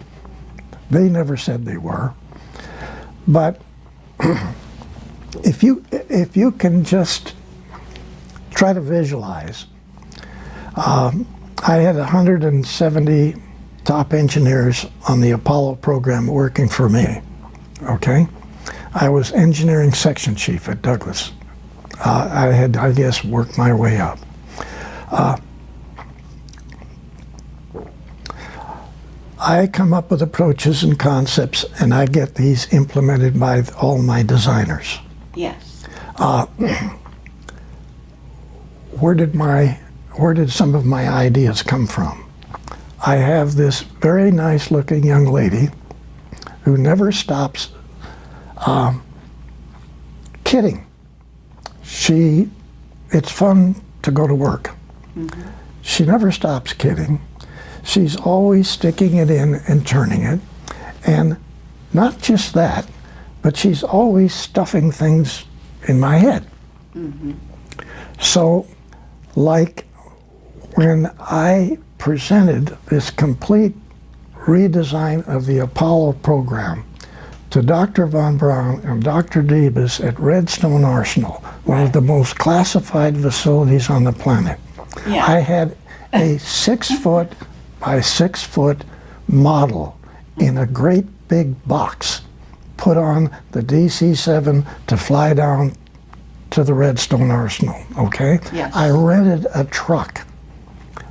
They never said they were. But if you can just try to visualize, I had 170 top engineers on the Apollo program working for me, okay? I was engineering section chief at Douglas. I had, I guess, worked my way up. I come up with approaches and concepts, and I get these implemented by all my designers. Yes. Where did some of my ideas come from? I have this very nice looking young lady who never stops kidding. It's fun to go to work. Mm-hmm. She never stops kidding. She's always sticking it in and turning it. And not just that, but she's always stuffing things in my head. Mm-hmm. So, like when I presented this complete redesign of the Apollo program to Dr. Von Braun and Dr. Debus at Redstone Arsenal, one of the most classified facilities on the planet, yeah. I had a 6 foot by 6 foot model in a great big box put on the DC-7 to fly down to the Redstone Arsenal, okay? Yes. I rented a truck.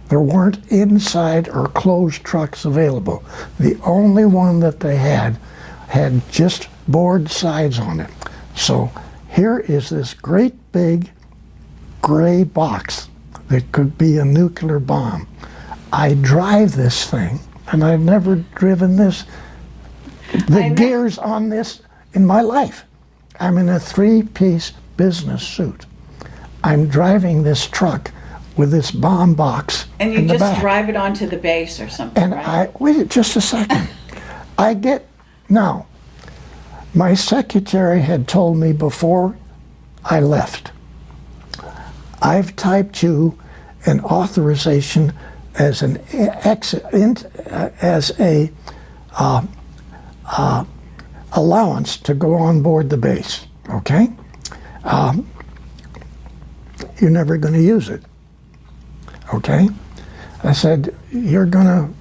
There weren't inside or closed trucks available. The only one that they had just board sides on it. So here is this great big gray box that could be a nuclear bomb. I drive this thing, and I've never driven the gears on this in my life. I'm in a 3-piece business suit. I'm driving this truck with this bomb box and you in the just back. drive it onto the base or something, And right? wait just a second. Now, my secretary had told me before I left, I've typed you an authorization as an allowance to go on board the base, okay? You're never going to use it, okay? I said, you're gonna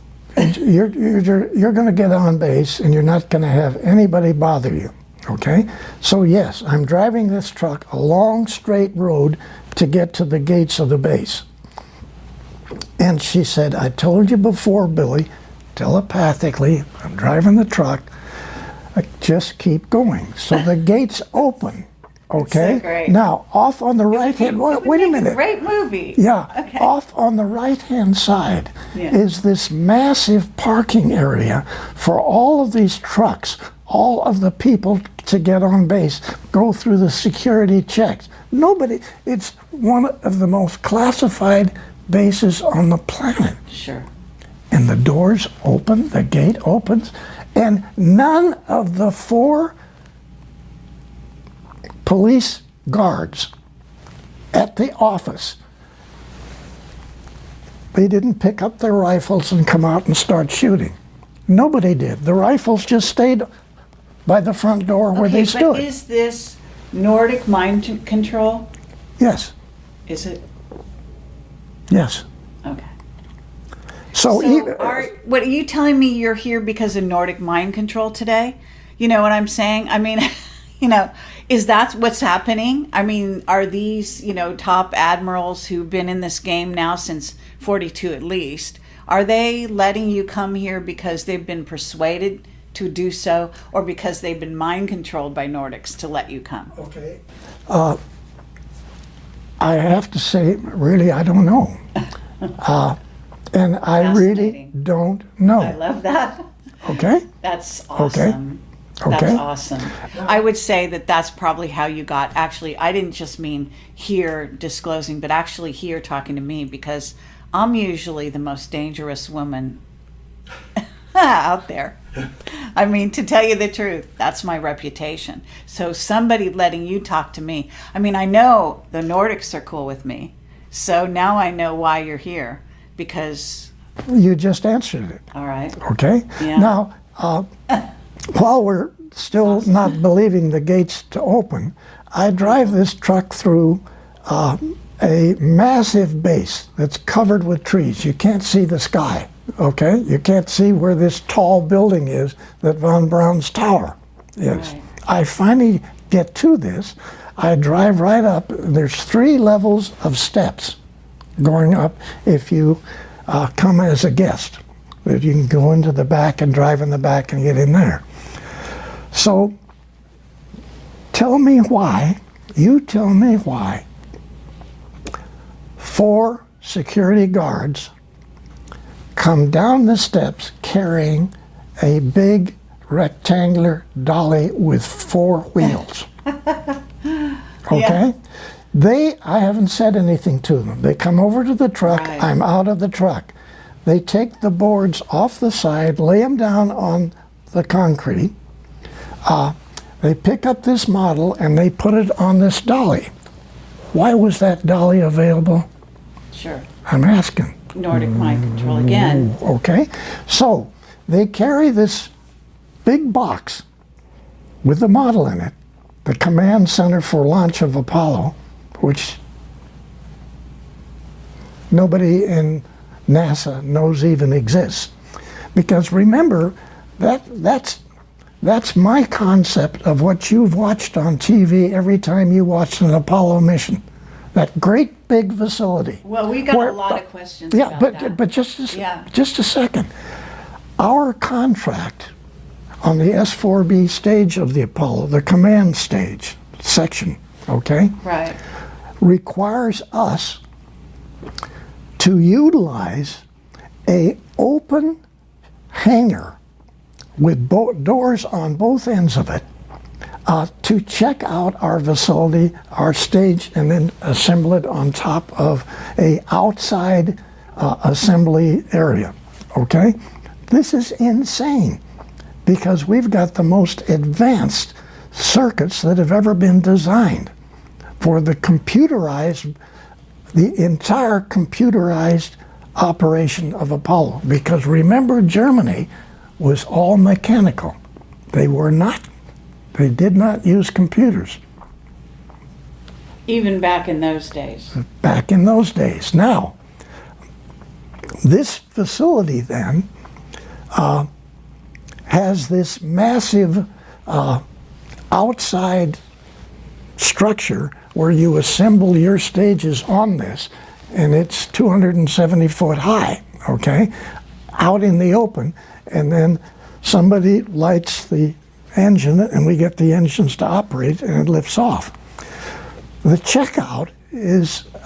get on base and you're not gonna have anybody bother you, okay? So yes, I'm driving this truck a long straight road to get to the gates of the base. And she said, I told you before, Billy, telepathically, I'm driving the truck, just keep going. So the gates open, okay? So great. Now, off on the right hand, wait a minute. Great movie. Yeah, Okay. off on the right-hand side Yeah. is this massive parking area for all of these trucks, all of the people to get on base, go through the security checks. It's one of the most classified bases on the planet. Sure. And the doors open, the gate opens, and none of the 4 police guards at the office, they didn't pick up their rifles and come out and start shooting. Nobody did. The rifles just stayed by the front door where they stood. But is this Nordic mind control? Yes, Is it? yes. Okay. So What are you telling me? You're here because of Nordic mind control today? You know what I'm saying? I mean, is that what's happening? I mean, are these, top admirals who've been in this game now since 42 at least, are they letting you come here because they've been persuaded to do so, or because they've been mind controlled by Nordics to let you come? Okay. I have to say, really, I don't know. And I really don't know. I love that. Okay? That's awesome. Okay. That's awesome. I would say that that's probably how you got, actually, I didn't just mean here disclosing, but actually here talking to me, because I'm usually the most dangerous woman out there. I mean, to tell you the truth, that's my reputation. So somebody letting you talk to me, I mean, I know the Nordics are cool with me. So now I know why you're here, because... You just answered it. All right. Okay? Yeah. Now, while we're still not believing the gates to open, I drive this truck through a massive base that's covered with trees. You can't see the sky, okay? You can't see where this tall building is that Von Braun's tower is. Right. I finally get to this. I drive right up. There's 3 levels of steps going up if you come as a guest. that you can go into the back and drive in the back and get in there. So tell me why, you tell me why 4 security guards come down the steps carrying a big rectangular dolly with 4 wheels. Okay? Yeah. I haven't said anything to them. They come over to the truck, Right. I'm out of the truck. They take the boards off the side, lay them down on the concrete. They pick up this model and they put it on this dolly. Why was that dolly available? Sure. I'm asking. Nordic mind control again. Okay, so they carry this big box with the model in it, the command center for launch of Apollo, which nobody in NASA knows even exists. Because remember, that's my concept of what you've watched on TV every time you watched an Apollo mission. That great big facility. Well, we got a lot of questions Yeah, about that. but just a second. Our contract on the S-4B stage of the Apollo, the command stage section, okay, Right. requires us to utilize a open hangar with doors on both ends of it to check out our facility, our stage, and then assemble it on top of a outside assembly area, okay? This is insane because we've got the most advanced circuits that have ever been designed for the entire computerized operation of Apollo. Because remember, Germany was all mechanical. They did not use computers. Even back in those days. Back in those days. Now, this facility then has this massive outside structure where you assemble your stages on this, and it's 270 foot high, okay, out in the open, and then somebody lights the engine and we get the engines to operate and it lifts off. The checkout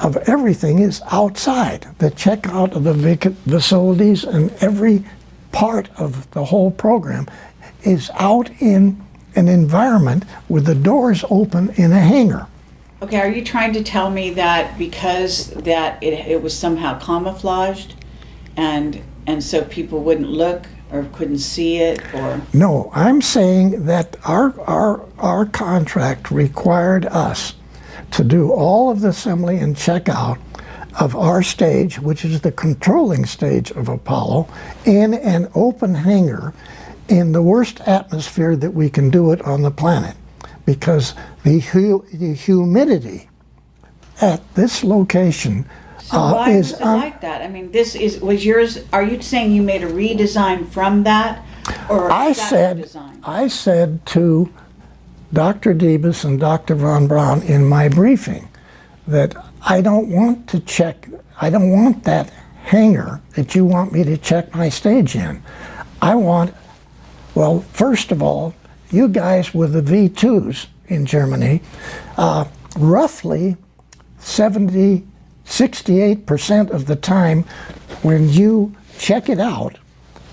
of everything is outside. The checkout of the facilities and every part of the whole program is out in an environment with the doors open in a hangar. Okay, are you trying to tell me that because that it was somehow camouflaged and so people wouldn't look or couldn't see it, or? No, I'm saying that our contract required us to do all of the assembly and checkout of our stage, which is the controlling stage of Apollo, in an open hangar in the worst atmosphere that we can do it on the planet, because the humidity at this location So why was it like that? I mean, was yours. Are you saying you made a redesign from that, or I said to Dr. Debus and Dr. Von Braun in my briefing that I don't want that hangar that you want me to check my stage in. Well, first of all, you guys with the V2s in Germany, roughly 68% of the time when you check it out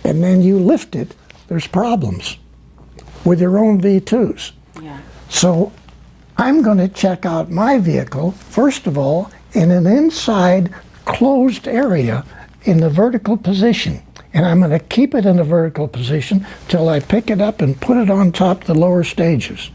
and then you lift it, there's problems with your own V2s. Yeah. So I'm going to check out my vehicle, first of all, in an inside closed area in the vertical position. And I'm going to keep it in a vertical position till I pick it up and put it on top of the lower stages.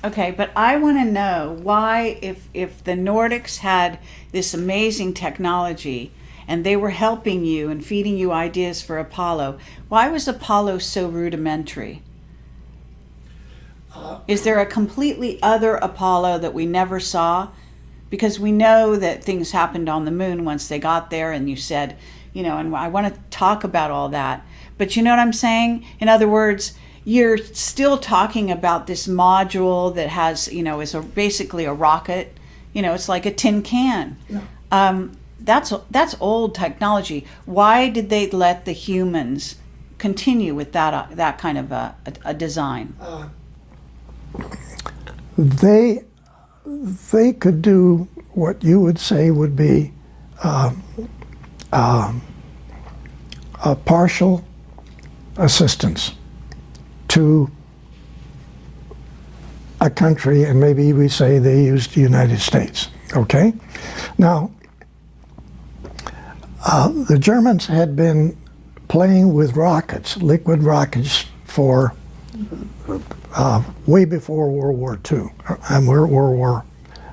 Okay, but I want to know why, if the Nordics had this amazing technology and they were helping you and feeding you ideas for Apollo, why was Apollo so rudimentary? Is there a completely other Apollo that we never saw? Because we know that things happened on the moon once they got there, and you said, and I want to talk about all that. But you know what I'm saying? In other words, you're still talking about this module that has, is basically a rocket. It's like a tin can. Yeah. that's old technology. Why did they let the humans continue with that kind of a design? They could do what you would say would be a partial assistance to a country, and maybe we say they used the United States. Okay? Now, the Germans had been playing with rockets, liquid rockets, for way before World War II, and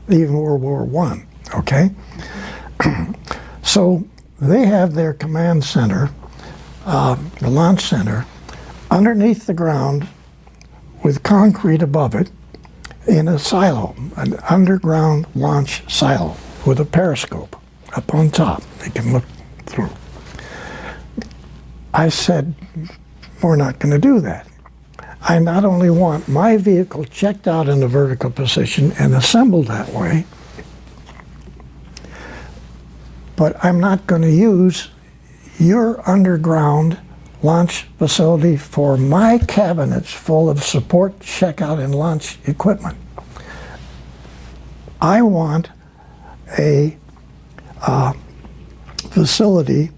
even World War I. Okay? So they have their command center, the launch center, underneath the ground with concrete above it in a silo, an underground launch silo with a periscope up on top. They can look through. I said, we're not going to do that. I not only want my vehicle checked out in a vertical position and assembled that way, but I'm not going to use your underground launch facility for my cabinets full of support, checkout, and launch equipment. I want a facility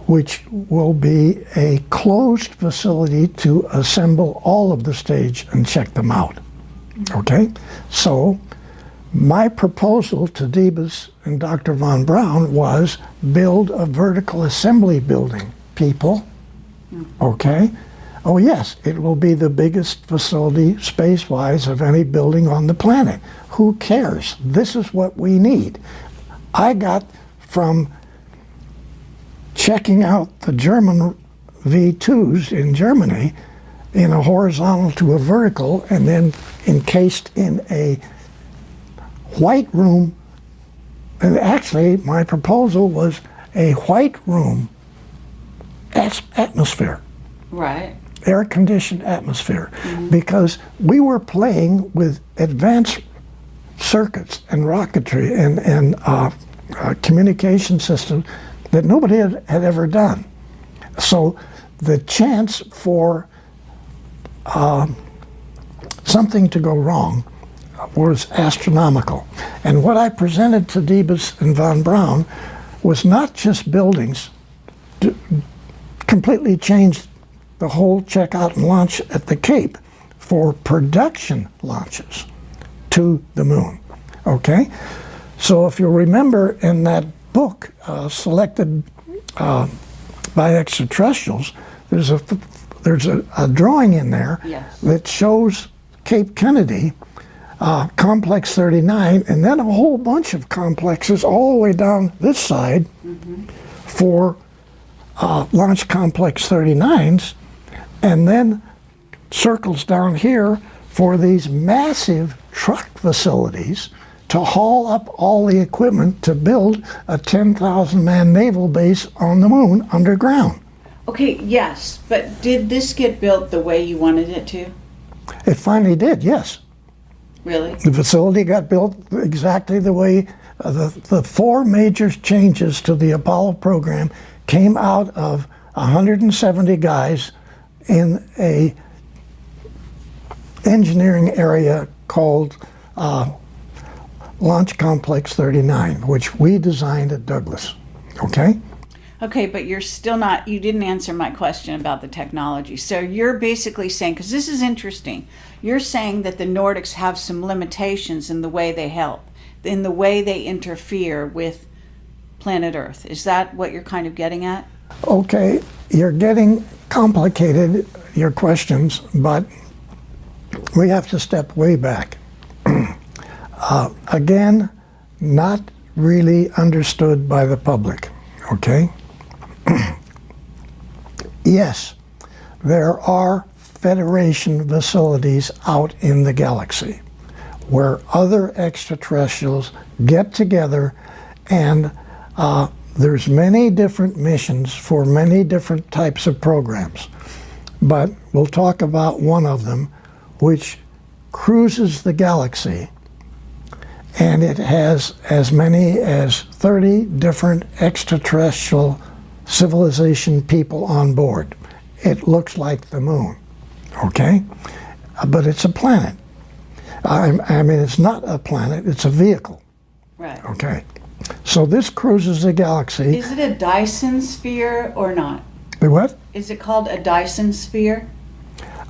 which will be a closed facility to assemble all of the stage and check them out. Okay? So my proposal to Debus and Dr. von Braun was build a vertical assembly building, people. Okay? Oh yes, it will be the biggest facility space-wise of any building on the planet. Who cares? This is what we need. I got from checking out the German V2s in Germany in a horizontal to a vertical and then encased in a white room. And actually, my proposal was a white room atmosphere. Right. Air-conditioned atmosphere. Because we were playing with advanced circuits and rocketry and communication systems that nobody had ever done. So the chance for something to go wrong was astronomical. And what I presented to Debus and von Braun was not just buildings, completely changed the whole checkout and launch at the Cape for production launches to the moon. Okay? So if you'll remember in that book, Selected by Extraterrestrials, there's a drawing in there Yes. that shows Cape Kennedy, Complex 39, and then a whole bunch of complexes all the way down this side for Launch Complex 39s, and then circles down here for these massive truck facilities to haul up all the equipment to build a 10,000-man naval base on the moon underground. Okay, yes, but did this get built the way you wanted it to? It finally did, yes. Really? The facility got built exactly the way the four major changes to the Apollo program came out of 170 guys in a engineering area called Launch Complex 39, which we designed at Douglas. Okay? Okay, but you're still not, you didn't answer my question about the technology. So you're basically saying, because this is interesting, you're saying that the Nordics have some limitations in the way they help, in the way they interfere with planet Earth. Is that what you're kind of getting at? Okay, you're getting complicated, your questions, but we have to step way back. Again, not really understood by the public, okay? Yes, there are Federation facilities out in the galaxy where other extraterrestrials get together, and there's many different missions for many different types of programs. But we'll talk about one of them, which cruises the galaxy and it has as many as 30 different extraterrestrial civilization people on board. It looks like the moon, okay? But it's a planet. I mean, it's not a planet, it's a vehicle, Right. okay? So this cruises the galaxy. Is it a Dyson sphere or not? The what? Is it called a Dyson sphere?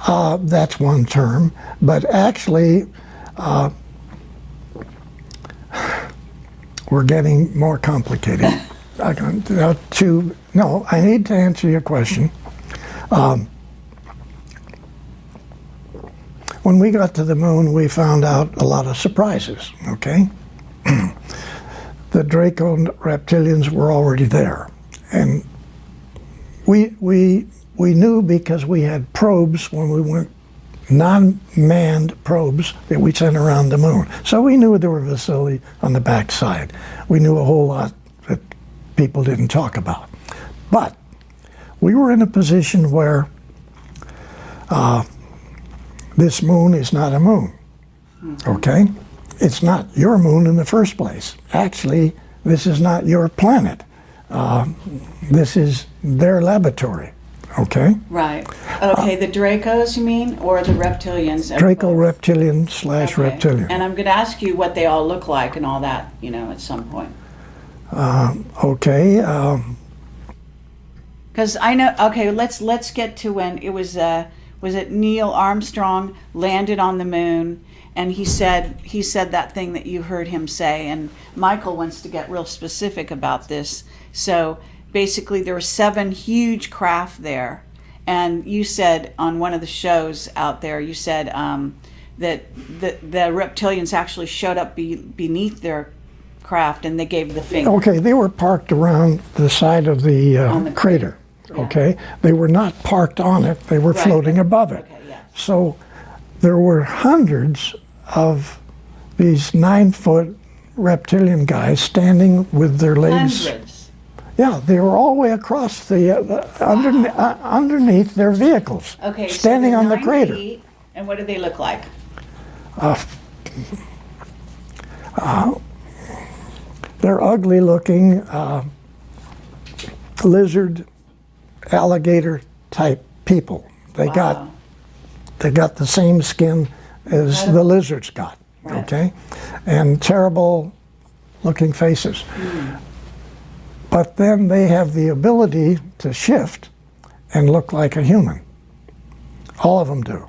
That's one term, but actually, we're getting more complicated. I need to answer your question. When we got to the moon, we found out a lot of surprises, okay? The Draco reptilians were already there. And we knew because we had probes when we went, non-manned probes that we sent around the moon. So we knew there were facilities on the backside. We knew a whole lot that people didn't talk about. But we were in a position where this moon is not a moon, okay? It's not your moon in the first place. Actually, this is not your planet. This is their laboratory, okay? Right. Okay, the Dracos, you mean, or the reptilians? Draco reptilian / reptilian. And I'm going to ask you what they all look like and all that, at some point. Okay. Because I know. Okay, let's get to when it was. Was it Neil Armstrong landed on the moon, and he said that thing that you heard him say, and Michael wants to get real specific about this. So basically, there were 7 huge craft there, and you said on one of the shows out there, you said that the reptilians actually showed up beneath their craft, and they gave the finger. Okay, they were parked around the side of the crater. Yeah. Okay, they were not parked on it; they were floating above it. Okay, yeah. So there were hundreds of these 9-foot reptilian guys standing with their legs. Hundreds. Yeah, they were all the way across the underneath their vehicles. Okay, standing so on the 9 crater. feet, and what do they look like? They're ugly looking, lizard, alligator type people. They got the same skin as the lizards got, okay? And terrible looking faces. But then they have the ability to shift and look like a human. All of them do,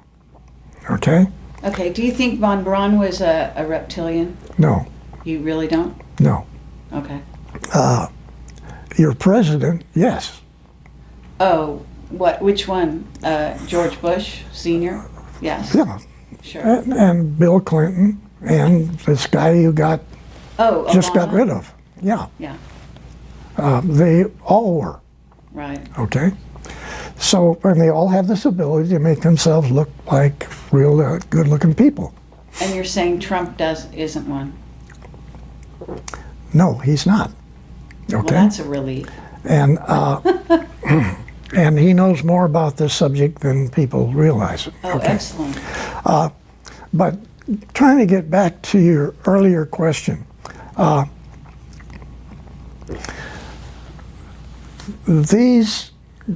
okay? Okay, do you think Von Braun was a reptilian? No, You really don't? no. Okay. Your president, yes. Oh, which one? George Bush Sr.? Yes. Yeah, Sure. and Bill Clinton, and this guy you got just got Obama? rid of. Yeah, Yeah, they all were, right. okay? So, and they all have this ability to make themselves look like real good-looking people. And you're saying Trump isn't one? No, he's not, okay? Well, that's a relief. And, and he knows more about this subject than people realize. Oh, okay? excellent. But trying to get back to your earlier question, these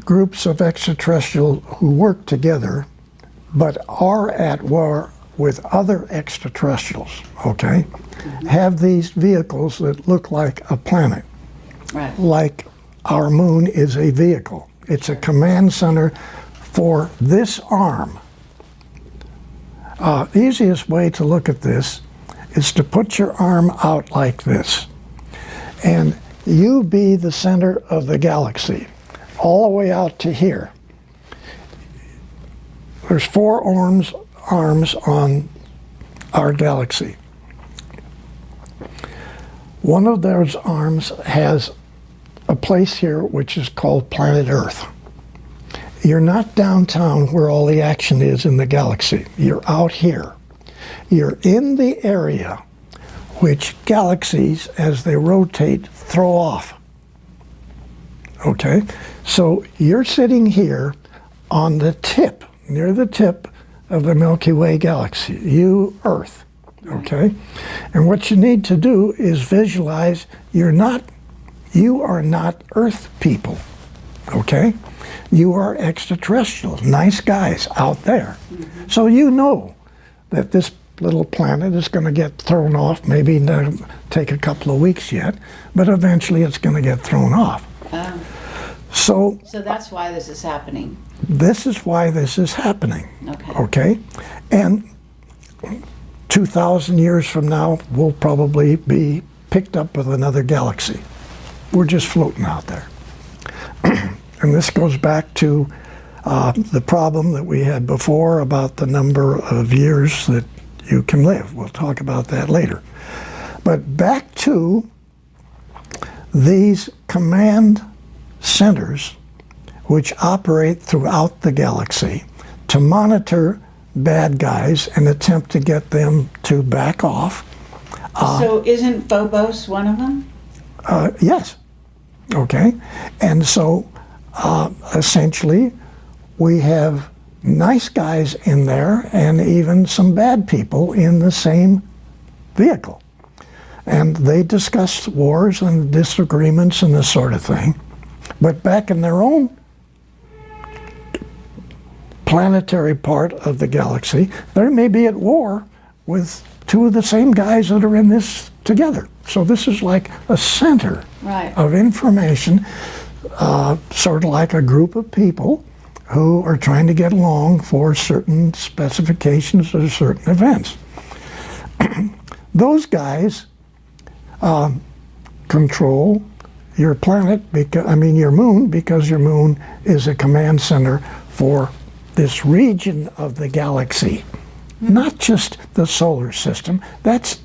groups of extraterrestrial who work together but are at war with other extraterrestrials, okay, have these vehicles that look like a planet, Right. like our moon is a vehicle. It's a command center for this arm. Easiest way to look at this is to put your arm out like this, and you be the center of the galaxy, all the way out to here. There's 4 arms on our galaxy. One of those arms has a place here which is called planet Earth. You're not downtown where all the action is in the galaxy. You're out here. You're in the area which galaxies, as they rotate, throw off. Okay? So you're sitting here on the tip, near the tip of the Milky Way galaxy, you Earth. okay? And what you need to do is visualize you are not Earth people, okay? You are extraterrestrials, nice guys out there. So you know that this little planet is going to get thrown off, maybe not take a couple of weeks yet, but eventually it's going to get thrown off. So that's why this is happening. This is why this is happening. Okay. And 2,000 years from now, we'll probably be picked up with another galaxy. We're just floating out there. And this goes back to the problem that we had before about the number of years that you can live. We'll talk about that later. But back to these command centers which operate throughout the galaxy to monitor bad guys and attempt to get them to back off. So isn't Phobos one of them? Yes. Okay. And so essentially we have nice guys in there and even some bad people in the same vehicle. And they discuss wars and disagreements and this sort of thing. But back in their own planetary part of the galaxy, they may be at war with two of the same guys that are in this together. So this is like a center of information, sort of like a group of people who are trying to get along for certain specifications or certain events. Those guys control your planet, your moon, because your moon is a command center for this region of the galaxy, not just the solar system. That's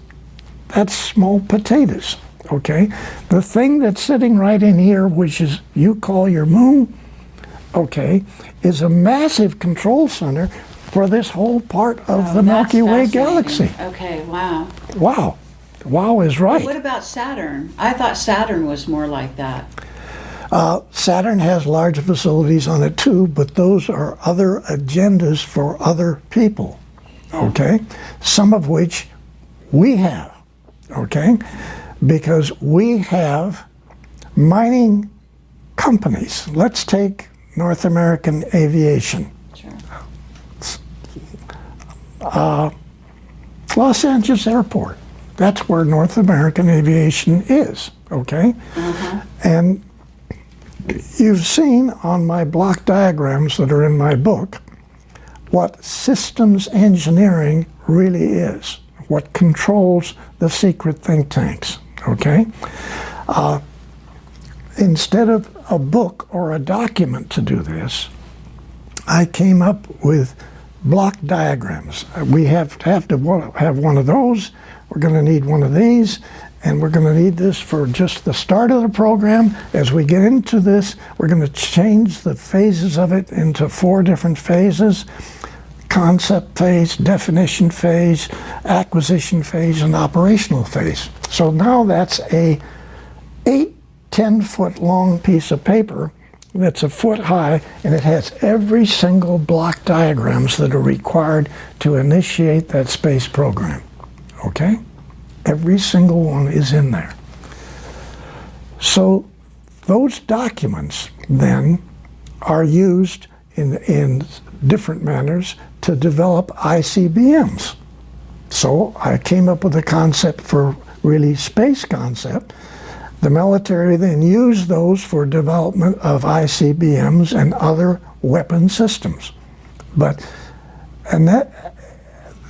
small potatoes, okay? The thing that's sitting right in here, which is you call your moon, okay, is a massive control center for this whole part of the Milky Way galaxy. Okay, wow. Wow. Wow is right. What about Saturn? I thought Saturn was more like that. Saturn has large facilities on it too, but those are other agendas for other people, okay? Some of which we have, okay? Because we have mining companies. Let's take North American aviation. Sure. Los Angeles Airport. That's where North American aviation is, okay? And you've seen on my block diagrams that are in my book what systems engineering really is, what controls the secret think tanks, okay? Instead of a book or a document to do this, I came up with block diagrams. We have to have one of those. We're going to need one of these, and we're going to need this for just the start of the program. As we get into this, we're going to change the phases of it into 4 different phases: concept phase, definition phase, acquisition phase, and operational phase. So now that's a 10-foot long piece of paper that's a foot high, and it has every single block diagrams that are required to initiate that space program. Okay? Every single one is in there. So those documents then are used in different manners to develop ICBMs. So I came up with a concept for really space concept. The military then used those for development of ICBMs and other weapon systems.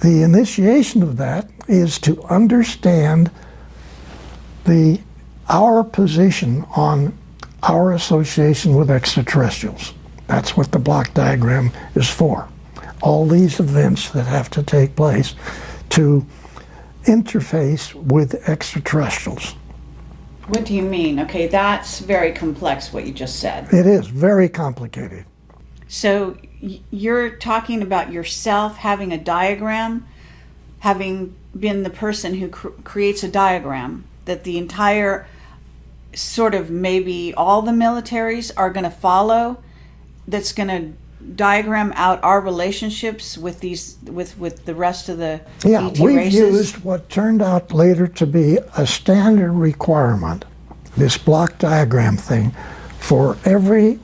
The initiation of that is to understand our position on our association with extraterrestrials. That's what the block diagram is for. All these events that have to take place to interface with extraterrestrials. What do you mean? Okay, that's very complex what you just said. It is very complicated. So you're talking about yourself having a diagram, having been the person who creates a diagram that the entire sort of maybe all the militaries are going to follow, that's going to diagram out our relationships with these with the rest of the Yeah, ET we've races? used what turned out later to be a standard requirement, this block diagram thing, for every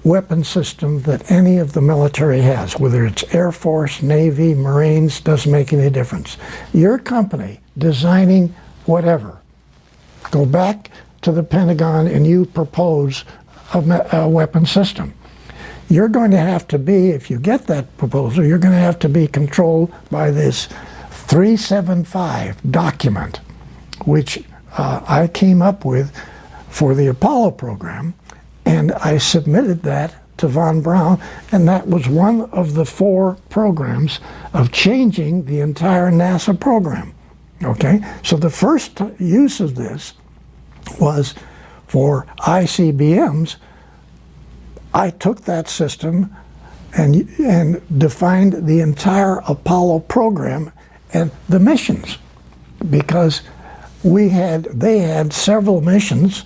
weapon system that any of the military has, whether it's Air Force, Navy, Marines, doesn't make any difference. Your company designing whatever, go back to the Pentagon and you propose a weapon system. You're going to have to be, if you get that proposal, you're going to have to be controlled by this 375 document, which I came up with for the Apollo program, and I submitted that to Von Braun, and that was one of the 4 programs of changing the entire NASA program. Okay, so the first use of this was for ICBMs. I took that system and defined the entire Apollo program and the missions, because they had several missions.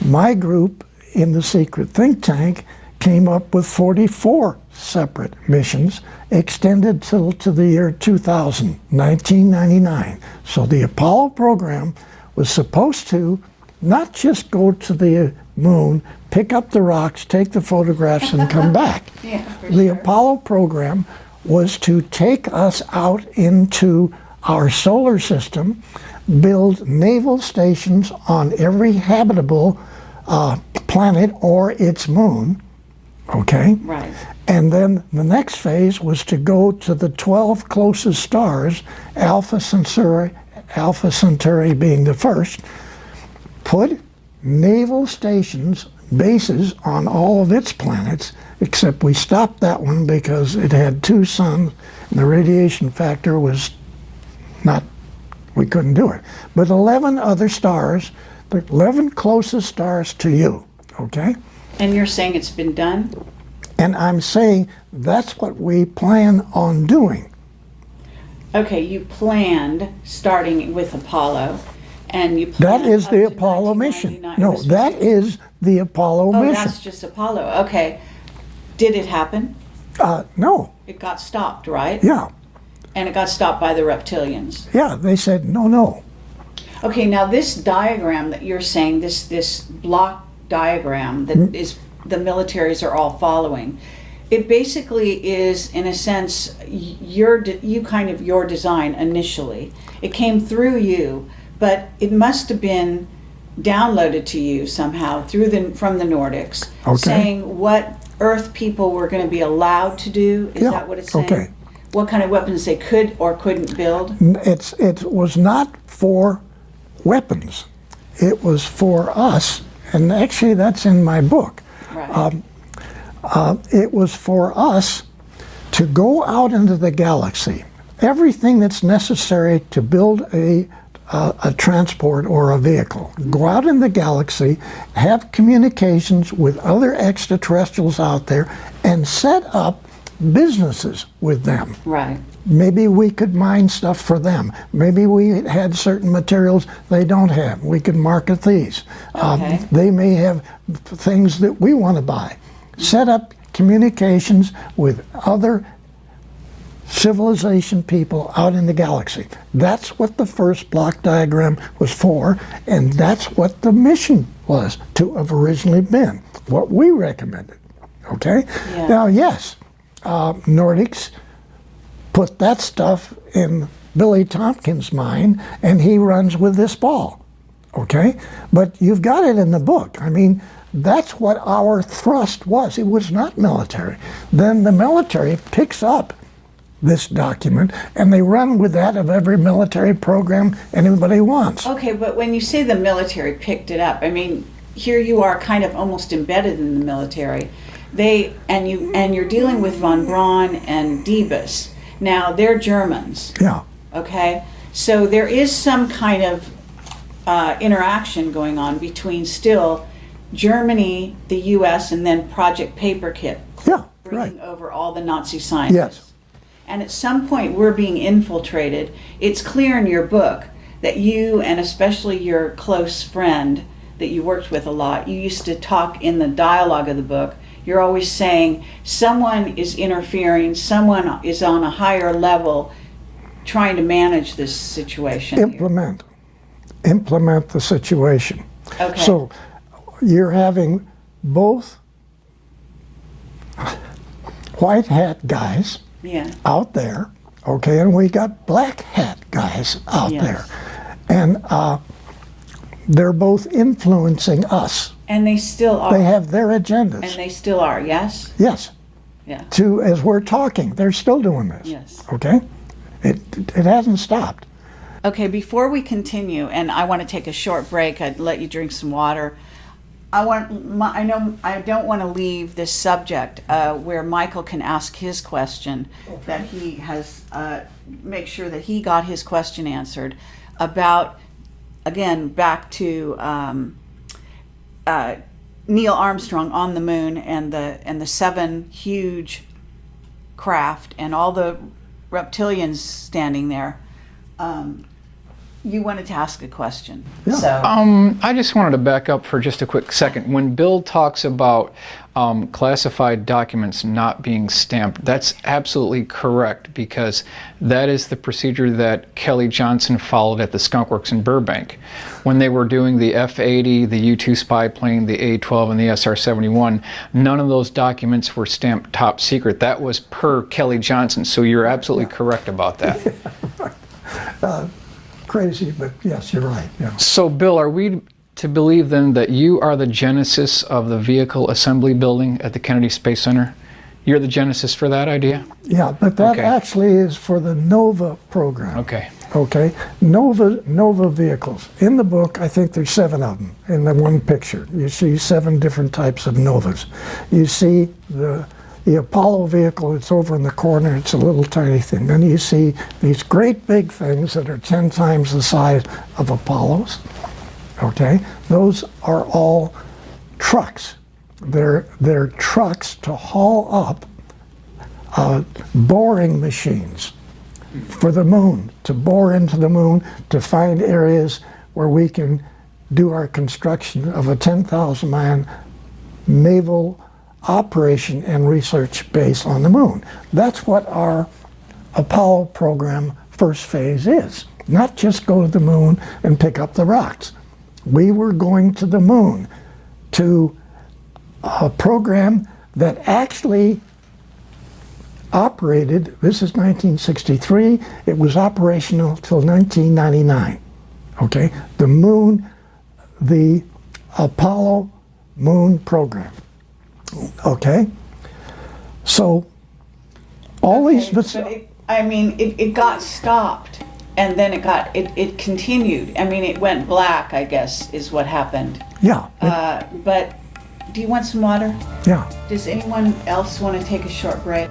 My group in the secret think tank came up with 44 separate missions extended till to the year 2000, 1999. So the Apollo program was supposed to not just go to the moon, pick up the rocks, take the photographs, and come back. Yeah, for The sure. Apollo program was to take us out into our solar system, build naval stations on every habitable planet or its moon, okay? Right. And then the next phase was to go to the 12 closest stars, Alpha Centauri being the first, put naval stations, bases on all of its planets, except we stopped that one because it had 2 suns and the radiation factor was not, we couldn't do it. But 11 other stars, the 11 closest stars to you, okay? And you're saying it's been done? And I'm saying that's what we plan on doing. Okay, you planned starting with Apollo, and you planned That is up the to Apollo mission. 1999. No, This was- that is the Apollo Oh, mission. that's just Apollo. Okay. Did it happen? No, It got stopped, right? yeah, And it got stopped by the reptilians. yeah, they said no. Okay, now this diagram that you're saying, this block diagram that is the militaries are all following, it basically is, in a sense, your design initially. It came through you, but it must have been downloaded to you somehow from the Nordics, Okay. saying what Earth people were going to be allowed to do. Is Yeah, that what it's saying? okay. What kind of weapons they could or couldn't build? It was not for weapons. It was for us, and actually that's in my book. Right. It was for us to go out into the galaxy. Everything that's necessary to build a transport or a vehicle. Go out in the galaxy, have communications with other extraterrestrials out there, and set up businesses with them. Right. Maybe we could mine stuff for them. Maybe we had certain materials they don't have. We could market these. Okay. They may have things that we want to buy. Set up communications with other civilization people out in the galaxy. That's what the first block diagram was for, and that's what the mission was to have originally been, what we recommended. Okay? Yeah. Now, yes, Nordics put that stuff in Billy Tompkins' mind, and he runs with this ball. Okay? But you've got it in the book. I mean, that's what our thrust was. It was not military. Then the military picks up this document, and they run with that of every military program anybody wants. Okay, but when you say the military picked it up, I mean, here you are kind of almost embedded in the military. You're dealing with von Braun and Diebus. Now, they're Germans, Yeah. okay? So there is some kind of interaction going on between still Germany, the U.S., and then Project Paperclip, Yeah, bringing right. over all the Nazi scientists. Yes. And at some point, we're being infiltrated. It's clear in your book that you, and especially your close friend that you worked with a lot, you used to talk in the dialogue of the book, you're always saying someone is interfering, someone is on a higher level trying to manage this situation. Implement the situation. Okay. So you're having both white hat guys Yeah. out there, okay, and we got black hat guys out Yes. there, and they're both influencing us. And they still are. They have their agendas. And they still are, yes? Yes. Yeah. As we're talking, they're still doing this. Yes. Okay. It hasn't stopped. Okay, before we continue, and I want to take a short break, I'd let you drink some water. I don't want to leave this subject where Michael can ask his question, that he has, make sure that he got his question answered about, again, back to Neil Armstrong on the moon and the 7 huge craft and all the reptilians standing there. You wanted to ask a question. Yeah. So I just wanted to back up for just a quick second. When Bill talks about classified documents not being stamped, that's absolutely correct, because that is the procedure that Kelly Johnson followed at the Skunk Works in Burbank. When they were doing the F-80, the U-2 spy plane, the A-12, and the SR-71, none of those documents were stamped top secret. That was per Kelly Johnson, so you're absolutely correct about that. Crazy, but yes, you're right. Yeah. So, Bill, are we to believe then that you are the genesis of the vehicle assembly building at the Kennedy Space Center? You're the genesis for that idea? Yeah, but that Okay. actually is for the NOVA program. Okay. Okay, NOVA vehicles. In the book, I think there's 7 of them in the one picture. You see 7 different types of NOVAs. You see the Apollo vehicle, it's over in the corner, it's a little tiny thing. Then you see these great big things that are 10 times the size of Apollos. Okay, those are all trucks. They're trucks to haul up boring machines for the moon, to bore into the moon, to find areas where we can do our construction of a 10,000-man naval operation and research base on the moon. That's what our Apollo program first phase is. Not just go to the moon and pick up the rocks. We were going to the moon to a program that actually operated, this is 1963, it was operational till 1999. Okay, the Apollo moon program. Okay, so all these. but it got stopped, and then it continued. I mean, it went black, I guess, is what happened. Yeah. But do you want some water? Yeah. Does anyone else want to take a short break?